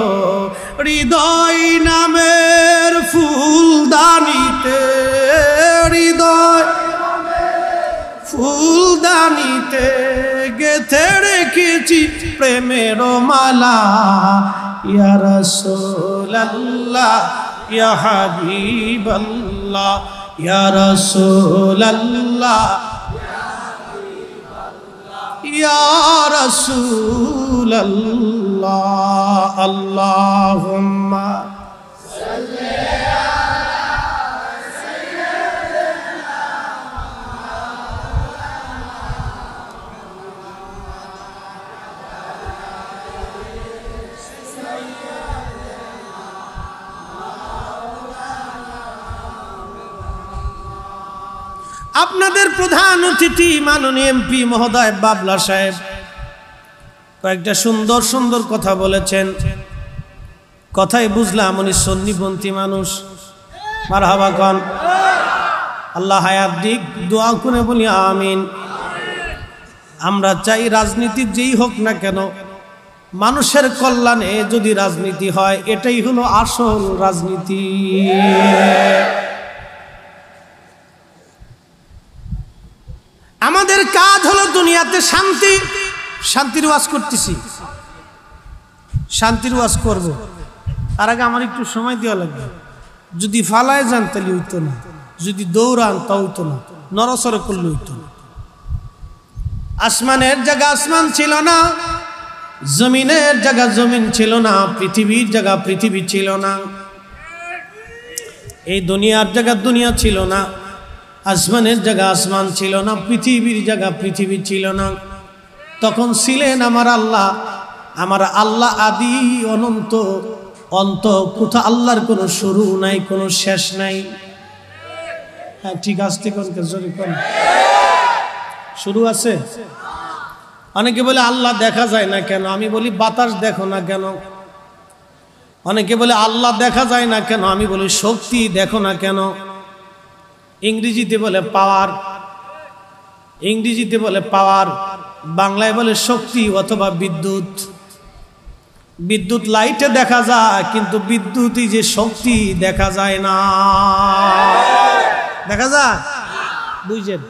হৃদয় নামের ফুলদানিতে, হৃদয় ফুলদানিতে গেথে রেখেছি প্রেমের মালা। ইয়া রাসূলুল্লাহ ইয়া হাবিবাল্লাহ, ইয়া রাসূলুল্লাহ ইয়া রাসূলুল্লাহ। আল্লাহুম্মা সাল্লি আপনাদের প্রধান অতিথি মাননীয় এমপি মহোদয় বাবলা সাহেব কয়েকটা সুন্দর সুন্দর কথা বলেছেন। কথাই বুঝলাম উনি সুন্নিপন্থী মানুষ। মারহাবা খান। আল্লাহ হায়াত দিক, দোয়া করে বলি আমিন। আমরা চাই রাজনীতি যেই হোক না কেন, মানুষের কল্যাণে যদি রাজনীতি হয়, এটাই হলো আসল রাজনীতি। আমাদের কাজ হলো দুনিয়াতে শান্তি, শান্তির ওয়াজ করতেছি, শান্তির ওয়াজ করব। তার আগে আমার একটু সময় দেওয়া লাগবে। যদি ফালায় যান তাহলে হইতো না, যদি দৌড়ান তা হইতো না, নড়াচড়া করলে হইতো না। আসমানের জায়গা আসমান ছিল না, জমিনের জায়গা জমিন ছিল না, পৃথিবীর জায়গা পৃথিবী ছিল না, এই দুনিয়ার জায়গা দুনিয়া ছিল না, আসমানের জায়গা আসমান ছিল না, পৃথিবীর জায়গা পৃথিবী ছিল না। তখন ছিলেন আমার আল্লাহ। আমার আল্লাহ আদি অনন্ত, অন্ত কোথা আল্লাহর কোনো শুরু নাই, কোনো শেষ নাই। হ্যাঁ ঠিক আছে, শুরু আছে। অনেকে বলে আল্লাহ দেখা যায় না কেন? আমি বলি বাতাস দেখো না কেন? অনেকে বলে আল্লাহ দেখা যায় না কেন, আমি বলি শক্তি দেখো না কেন। ইংরেজিতে বলে পাওয়ার, ইংরেজিতে বলে পাওয়ার, বাংলায় বলে শক্তি অথবা বিদ্যুৎ। বিদ্যুৎ লাইটে দেখা যায়, কিন্তু বিদ্যুৎই যে শক্তি দেখা যায় না। দেখা যায়? বুঝছেন?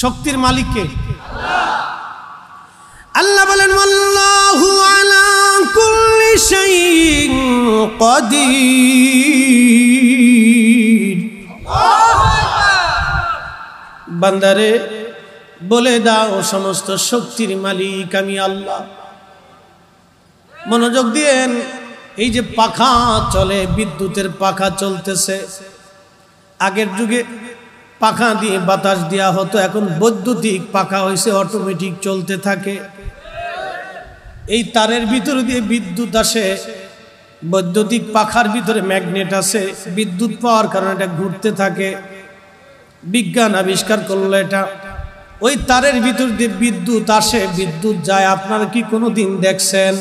শক্তির মালিক কে? আল্লাহ বলেন আল্লাহু আলা কুল্লি শাইইন কাদির। বান্দারে বলে দাও সমস্ত শক্তির মালিক আমি আল্লাহ। মনোযোগ দিয়েন, এই যে পাখা চলে, বিদ্যুতের পাখা চলতেছে। আগের যুগে পাখা দিয়ে বাতাস দেওয়া হতো, এখন বৈদ্যুতিক পাখা হয়েছে, অটোমেটিক চলতে থাকে। এই তারের ভিতর দিয়ে বিদ্যুৎ আসে, বৈদ্যুতিক পাখার ভিতরে ম্যাগনেট আছে, বিদ্যুৎ পাওয়ার কারণে এটা ঘুরতে থাকে। বিজ্ঞান আবিষ্কার করলো এটা। ওই তারের ভিতর দিয়ে বিদ্যুৎ আসে, বিদ্যুৎ যায়। আপনারা কি কোনোদিন দেখছেন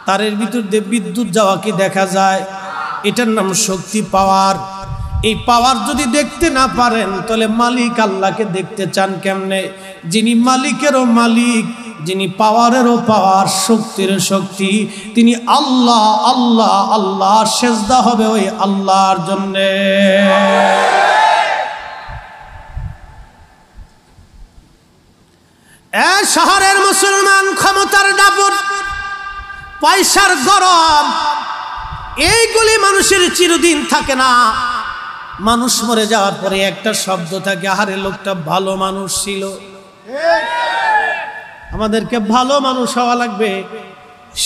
তারের ভিতর দিয়ে বিদ্যুৎ যাওয়া? কি দেখা যায়? এটার নাম শক্তি, পাওয়ার। এই পাওয়ার যদি দেখতে না পারেন তাহলে মালিক আল্লাহকে দেখতে চান কেমনে? যিনি মালিকেরও মালিক, যিনি পাওয়ারেরও পাওয়ার, শক্তির শক্তি, তিনি আল্লাহ। আল্লাহ আল্লাহ, সেজদা হবে ওই আল্লাহর জন্যে। শহরের মুসলমান ক্ষমতার দাপট, পয়সার গরম, এইগুলি মানুষের চিরদিন থাকে না। মানুষ মরে যাওয়ার পরে একটা শব্দ থাকে, আহারে লোকটা ভালো মানুষ ছিল। আমাদেরকে ভালো মানুষ হওয়া লাগবে।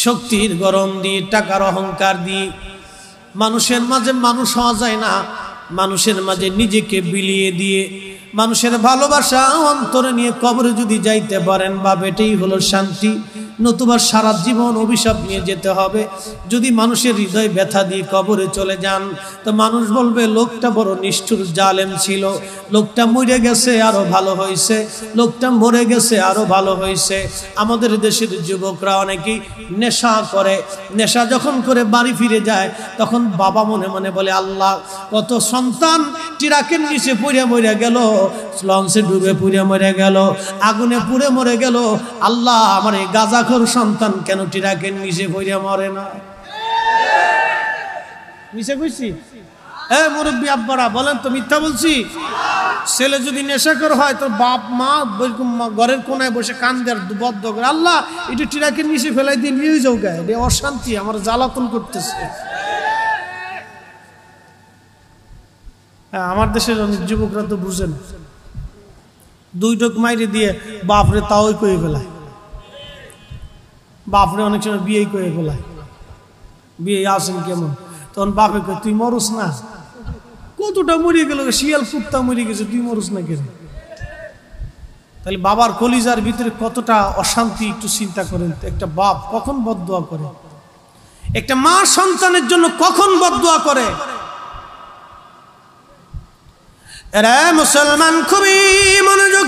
শক্তির গরম দিয়ে, টাকার অহংকার দিয়ে মানুষের মাঝে মানুষ হওয়া যায় না। মানুষের মাঝে নিজেকে বিলিয়ে দিয়ে, মানুষের ভালোবাসা অন্তরে নিয়ে কবরে যদি যাইতে পারেন, বা এটাই হলো শান্তি। নতুবা সারা জীবন অভিশাপ নিয়ে যেতে হবে। যদি মানুষের হৃদয় ব্যথা দিয়ে কবরে চলে যান, তো মানুষ বলবে লোকটা বড় নিষ্ঠুর জালেম ছিল, লোকটা মরে গেছে আরো ভালো হয়েছে, লোকটা মরে গেছে আরো ভালো হয়েছে। আমাদের দেশের যুবকরা অনেকেই নেশা করে, নেশা যখন করে বাড়ি ফিরে যায়, তখন বাবা মনে মনে বলে আল্লাহ, কত সন্তান ট্রাকের নিচে পুড়ে মরে গেল, লঞ্চে ডুবে পুড়ে মরে গেল, আগুনে পুড়ে মরে গেল। আল্লাহ, আমার এই গাঁজাখোর সন্তান কেন ট্রাকের নিচে পুড়ে মরে না? মিছে কইছি? মুরব্বী আব্বারা বলেন তো, মিথ্যা বলছি? ছেলে যদি নেশাখোর হয় তো বাপ মা ঘরের কোনায় বসে কান্দের বদ্ধ করে, আল্লাহ এটা ট্রাকের নিচে ফেলাই দিয়ে নিয়ে যাও গায়ে, অশান্তি, আমার জ্বালাতন করতেছে। আমার দেশের অনেক যুবকরা তো বুঝেন, দুই টোক মাইরে দিয়ে বাপরে তাওই কয়ে ফেলায়, বাপরে অনেক সময় বিয়ে করে ফেলায়। বিয়ে আসেন কেমন, তখন বাপে কয় তুই মরুস না, কতটা মরিয়ে গেল, শিয়াল কুত্তা মরে গেছে, তুই মরুস না কেন? তাহলে বাবার কলিজার ভিতরে কতটা অশান্তি একটু চিন্তা করেন। একটা বাপ কখন বদদুয়া করে, একটা মা সন্তানের জন্য কখন বদদুয়া করে। এরা মুসলমান খুবই মনোযোগ,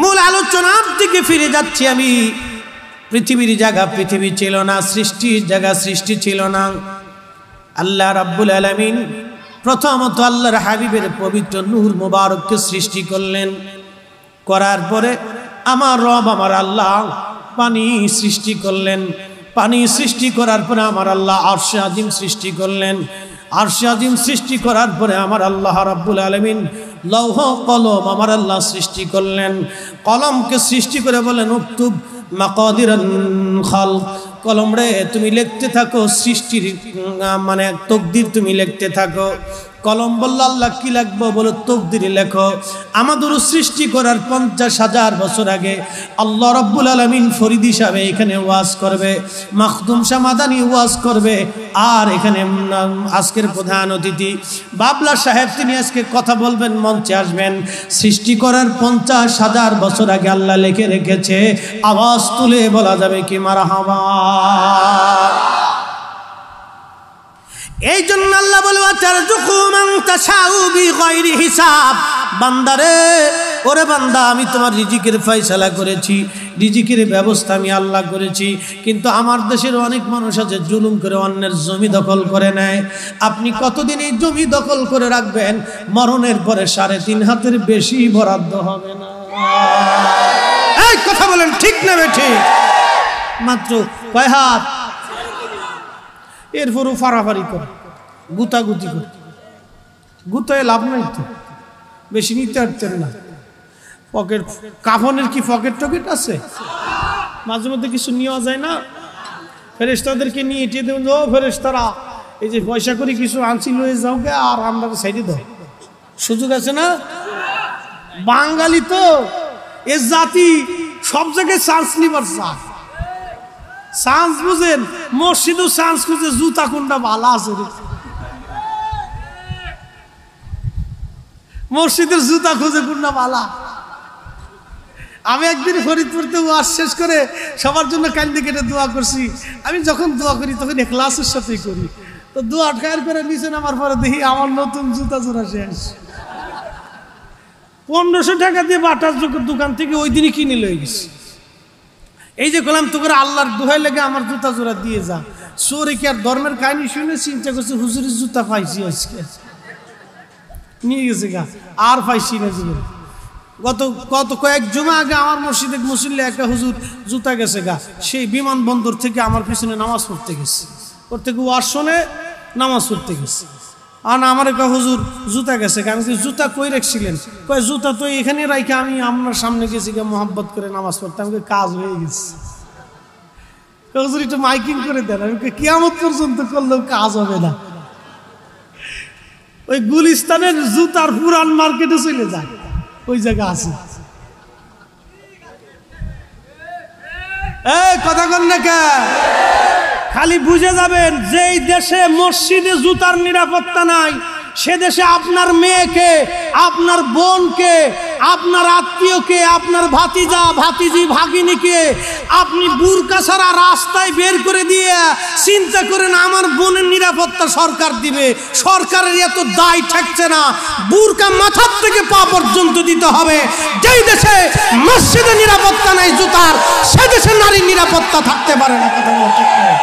মূল আলোচনার দিকে ফিরে যাচ্ছি আমি। পৃথিবীর জায়গা পৃথিবী ছিল না, সৃষ্টির জায়গা সৃষ্টি ছিল না। আল্লাহ রাব্বুল আলামিন প্রথমত আল্লাহর হাবিবের পবিত্র নূর মুবারককে সৃষ্টি করলেন। করার পরে আমার রব আমার আল্লাহ পানি সৃষ্টি করলেন। পানি সৃষ্টি করার পরে আমার আল্লাহ আরশে আজিম সৃষ্টি করলেন। আরশে আজিম সৃষ্টি করার পরে আমার আল্লাহ রাব্বুল আলামিন লৌহ কলম আমার আল্লাহ সৃষ্টি করলেন। কলমকে সৃষ্টি করে বলেন উক্তুব মাকাদিরান খালক, কলম রে তুমি লিখতে থাকো সৃষ্টির মানে তকদির তুমি লিখতে থাকো। কলম বলল আল্লাহ কি লিখবো? বলো তকদির লেখো। আমাদের সৃষ্টি করার 50,000 বছর আগে আল্লাহ রাব্বুল আলামিন ফরিদি সাহেব এখানে ওয়াজ করবে, মাখদুম শাহ মাদানী ওয়াজ করবে, আর এখানে আজকের প্রধান অতিথি বাবলা সাহেব তিনি আজকে কথা বলবেন, মঞ্চে আসবেন। সৃষ্টি করার 50,000 বছর আগে আল্লাহ লিখে রেখেছে, আওয়াজ তুলে বলা যাবে কি মারহাবা। এই জন্য আল্লাহ বলে আতারযুকু মান তাশাউ বিগাইরি হিসাব। বান্দারে, ওরে বান্দা, আমি তোমার রিজিকের ফয়সালা করেছি, রিজিকের ব্যবস্থা আমি আল্লাহ করেছি, কিন্তু আমার দেশের অনেক মানুষ আছে জুলুম করে অন্যের জমি দখল করে নেয়। আপনি কতদিন এই জমি দখল করে রাখবেন? মরণের পরে 3.5 হাতের বেশি বরাদ্দ হবে না। এই কথা বলেন ঠিক না ঠিক? মাত্র কয় হাত? এরপরও ফাড়াফাড়ি করে, গুতাগুতি করে, গুতায় লাভ নাই তো, বেশি নিতে পারতেন না। পকেট কাফনের কি পকেট টকেট আছে? মাঝে মধ্যে কিছু নেওয়া যায় না? ফেরেশতাদেরকে নিয়ে এটিয়ে দেবেন, ও ফেরেশতারা, এই যে পয়সা করে কিছু আনছি লয়ে যাও গে, আর আমরা সাইডে দাও। সুযোগ আছে না? বাঙালি তো এ জাতি সব জায়গায় চান্স নিবার চায়। চান্স বুঝেন, মসজিদও চান্স খুঁজে, জুতা কোনটা ভালো আছে, মসজিদের জুতা খুঁজে কোনটা ভালো। আমি একদিন ফরিদপুরতে ওয়াজ শেষ করে সবার জন্য কান্দে কেটে দোয়া করছি। আমি যখন দোয়া করি তখন ইখলাসের সাথেই করি। তো দোয়া খায়ের করে নিচে নামার পরে দেখি আমার নতুন জুতা জোড়া শেষ। 1500 টাকা দিয়ে বাটার দোকান থেকে ওই দিনই কিনে লয়ে গেছি। এই যে বললাম তোকে আল্লাহর দোহাই লেগে আমার জুতা জোড়া দিয়ে যা। চোরে কি আর ধর্মের কাহিনী শুনে চিন্তা করছে হুজুরের জুতা পাইছি আজকে, নিয়ে গেছে গা, আর পাইছি না জীবন। গত কয়েক জমা আগে আমার মসজিদে মুসল্লি একটা হুজুর জুতা গেছে গা, সেই বিমানবন্দর থেকে আমার পিছনে নামাজ পড়তে গেছে, ওর থেকে ওয়াজ শুনে নামাজ পড়তে গেছে। আর আমার একটা হুজুর জুতা গেছে গা। আমি জুতা কই রাখছিলেন? কয় জুতা তো এখানে রাখে আমি আপনার সামনে গেছি গা মোহাব্বত করে নামাজ পড়তে, আমাকে কাজ হয়ে গেছে। হুজুর একটু মাইকিং করে দেন। আমি কিয়ামত পর্যন্ত করলেও কাজ হবে না। ওই গুলিস্তানের জুতার পুরান মার্কেটে চলে যায়, ওই জায়গা আছে। এই কথা কন না কে? খালি বুঝে যাবেন, যেই দেশে মসজিদে জুতার নিরাপত্তা নাই, সে দেশে আপনার মেয়েকে, আপনার বোনকে, আপনার আত্মীয়কে, আপনার ভাতিজা ভাতিজি ভাগিনীকে আপনি বুরকা ছাড়া রাস্তায় বের করে দিয়ে চিন্তা করেন আমার বোনের নিরাপত্তা সরকার দিবে। সরকারের এত দায় থাকছে না, বুরকা মাথার থেকে পা পর্যন্ত দিতে হবে। যেই দেশে মসজিদে নিরাপত্তা নাই জুতার, সে দেশে নারীর নিরাপত্তা থাকতে পারে না। কথা বলা ঠিক না।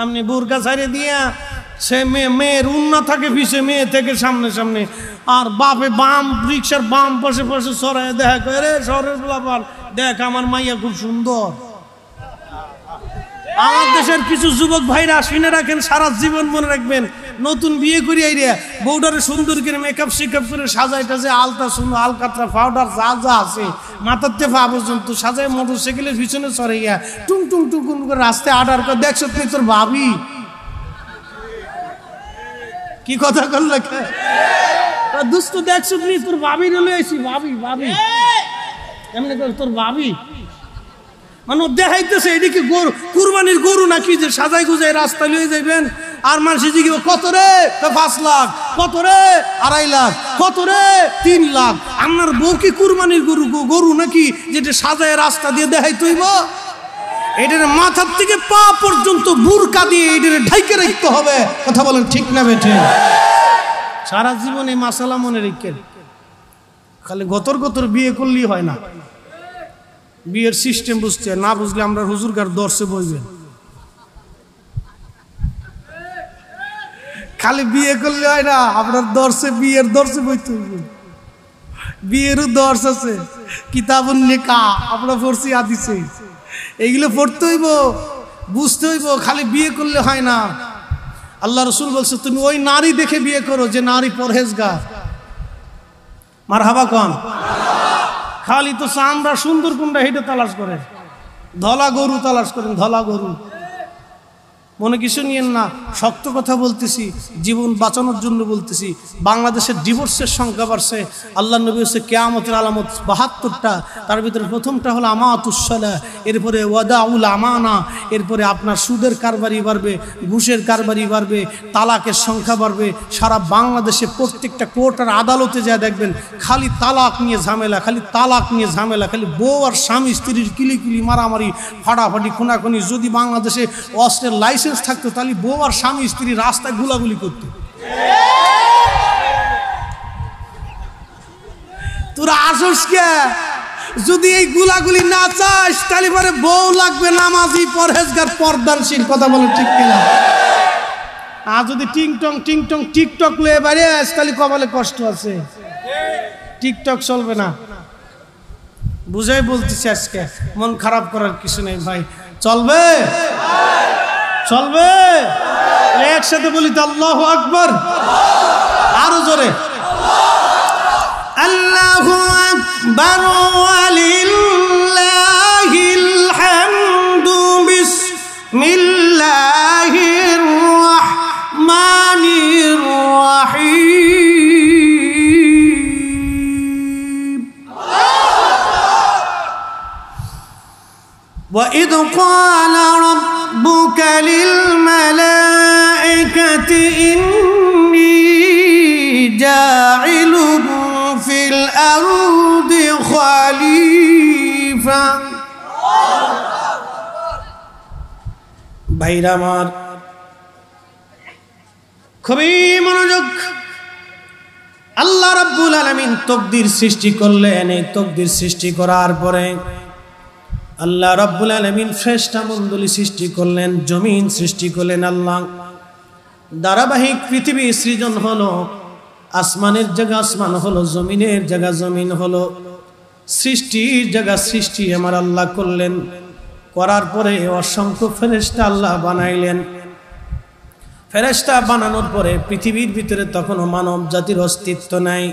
আপনি বুরকা ছাড়িয়ে দিয়া সে মেয়ের উন্না থাকে পিছে, মেয়ে থেকে সামনে সামনে, আর বাপে বাম রিক্সার বাম পাশে পাশে সরাই দেখা করে শহরের ব্যাপার, দেখ আমার মাইয়া খুব সুন্দর। আমার দেশের কিছু যুবক ভাইরা শুনে রাখেন, সারা জীবন মনে রাখবেন, নতুন বিয়ে করি আইরিয়া বউটারে সুন্দর করে মেকআপ শিকআপ করে সাজাই টাজে আলতা সুন্দর আলকাতরা পাউডার যা যা আছে মাথার থেকে পা পর্যন্ত সাজায় মোটর সাইকেলের পিছনে সরাইয়া টুং টুং টুং করে রাস্তায় আডার করে, দেখছো তুই তোর ভাবি কি কথা করলে দুস্থ, দেখছো তুই তোর ভাবি রলে আইসি, ভাবি ভাবি এমনি করে তোর ভাবি, মানে দেখাইতেছে এদিকে গরু, কুরবানির গরু নাকি যে সাজাই গুজাই রাস্তায় লিয়ে যাইবেন। আর মানুষ জিজ্ঞেস কত রে? 5 লাখ। কত রে? 2.5 লাখ। কত রে? 3 লাখ। আপনার বউ কি কুরবানির গরু নাকি যেটা সাজায় রাস্তা দিয়ে দেখাই তৈব? এটার মাথার থেকে পা পর্যন্ত বুরকা দিয়ে এটার ঢাইকে রাখতে হবে। কথা বলেন ঠিক না বেঠে? সারা জীবন এই মাসালা মনে রেখেন। খালি গতর বিয়ে করলেই হয় না, বিয়ের সিস্টেম বুঝতে না বুঝলে আমরা হুজুরগার দর্শে বইবেন। খালি বিয়ে করলে হয় না, আপনার দর্শে বিয়ের দর্শে বইতে হইবে। বিয়েরও দর্শ আছে, কিতাবুন নিকাহ আমরা পড়ছি হাদিসে, এইগুলো পড়তে হইব, বুঝতে হইব। খালি বিয়ে করলে হয় না। আল্লাহ রসুল বলছে তুমি ওই নারী দেখে বিয়ে করো যে নারী পরহেজগার। মারহাবা কন। খালি তো চামড়া সুন্দর কোনটা হেঁটে তালাশ করেন, ধলা গরু তালাশ করেন, ধলা গরু। মনে কিছু নিয়েন না, শক্ত কথা বলতেছি, জীবন বাঁচানোর জন্য বলতেছি। বাংলাদেশের ডিভোর্সের সংখ্যা বাড়ছে। আল্লাহ নবী হচ্ছে কিয়ামতের আলামত 72টা, তার ভিতরে প্রথমটা হলো আমাতুসসালাহ, এরপরে ওয়াদাউল আমানা, এরপরে আপনার সুদের কারবারি বাড়বে, ঘুষের কারবারি বাড়বে, তালাকের সংখ্যা বাড়বে। সারা বাংলাদেশে প্রত্যেকটা কোর্ট আর আদালতে যা দেখবেন খালি তালাক নিয়ে ঝামেলা, খালি তালাক নিয়ে ঝামেলা, খালি বউ আর স্বামী স্ত্রীর কিলিকিলি মারামারি ফাটাফাটি খুনাখুনি। যদি বাংলাদেশে অস্ত্রের লাইসেন্স থাকতো তাহলে বউ আর স্বামী স্ত্রী রাস্তায় গুলাগুলি করতো। তোরা আসস কে? যদি এই গুলাগুলি না চাস তাহলে পরে বউ লাগবে নামাজি, পরহেজগার, পর্দানশীল। কথা বলে ঠিক কিনা? আর যদি টিংটং টিকটক লয়ে বাইরে আস তাহলে কপালে কষ্ট আছে। টিকটক চলবে না, বুঝাই বলতেছি। আজকে মন খারাপ করার কিছু নেই ভাই, চলবে চলবে। একসাথে বলি তো আল্লাহু আকবার, আরো জোরে আল্লাহু আকবার ওয়ালিল্লাহিল হামদু বিসমিল্লাহির রাহমানির রাহিম। وَإِذْ قَالَ رَبُّكَ لِلْمَلَائِكَةِ إِنِّي جَاعِلٌ فِي الْأَرْضِ خَلِيفَةً। ভাইরা আমার, খুবই মনোযোগ। আল্লাহ রাব্বুল আলামিন তাকদীর সৃষ্টি করলেন। এই তাকদীর সৃষ্টি করার পরে আল্লাহ রাব্বুল আলামিন ফেরেশতা মণ্ডলী সৃষ্টি করলেন, জমিন সৃষ্টি করলেন। আল্লাহ ধারাবাহিক পৃথিবী সৃজন হলো, আসমানের জায়গা আসমান হলো, জমিনের জায়গা জমিন হলো। সৃষ্টির জায়গা সৃষ্টি আমার আল্লাহ করলেন। করার পরে অসংখ্য ফেরেশতা আল্লাহ বানাইলেন। ফেরেশতা বানানোর পরে পৃথিবীর ভিতরে তখনও মানব জাতির অস্তিত্ব নাই।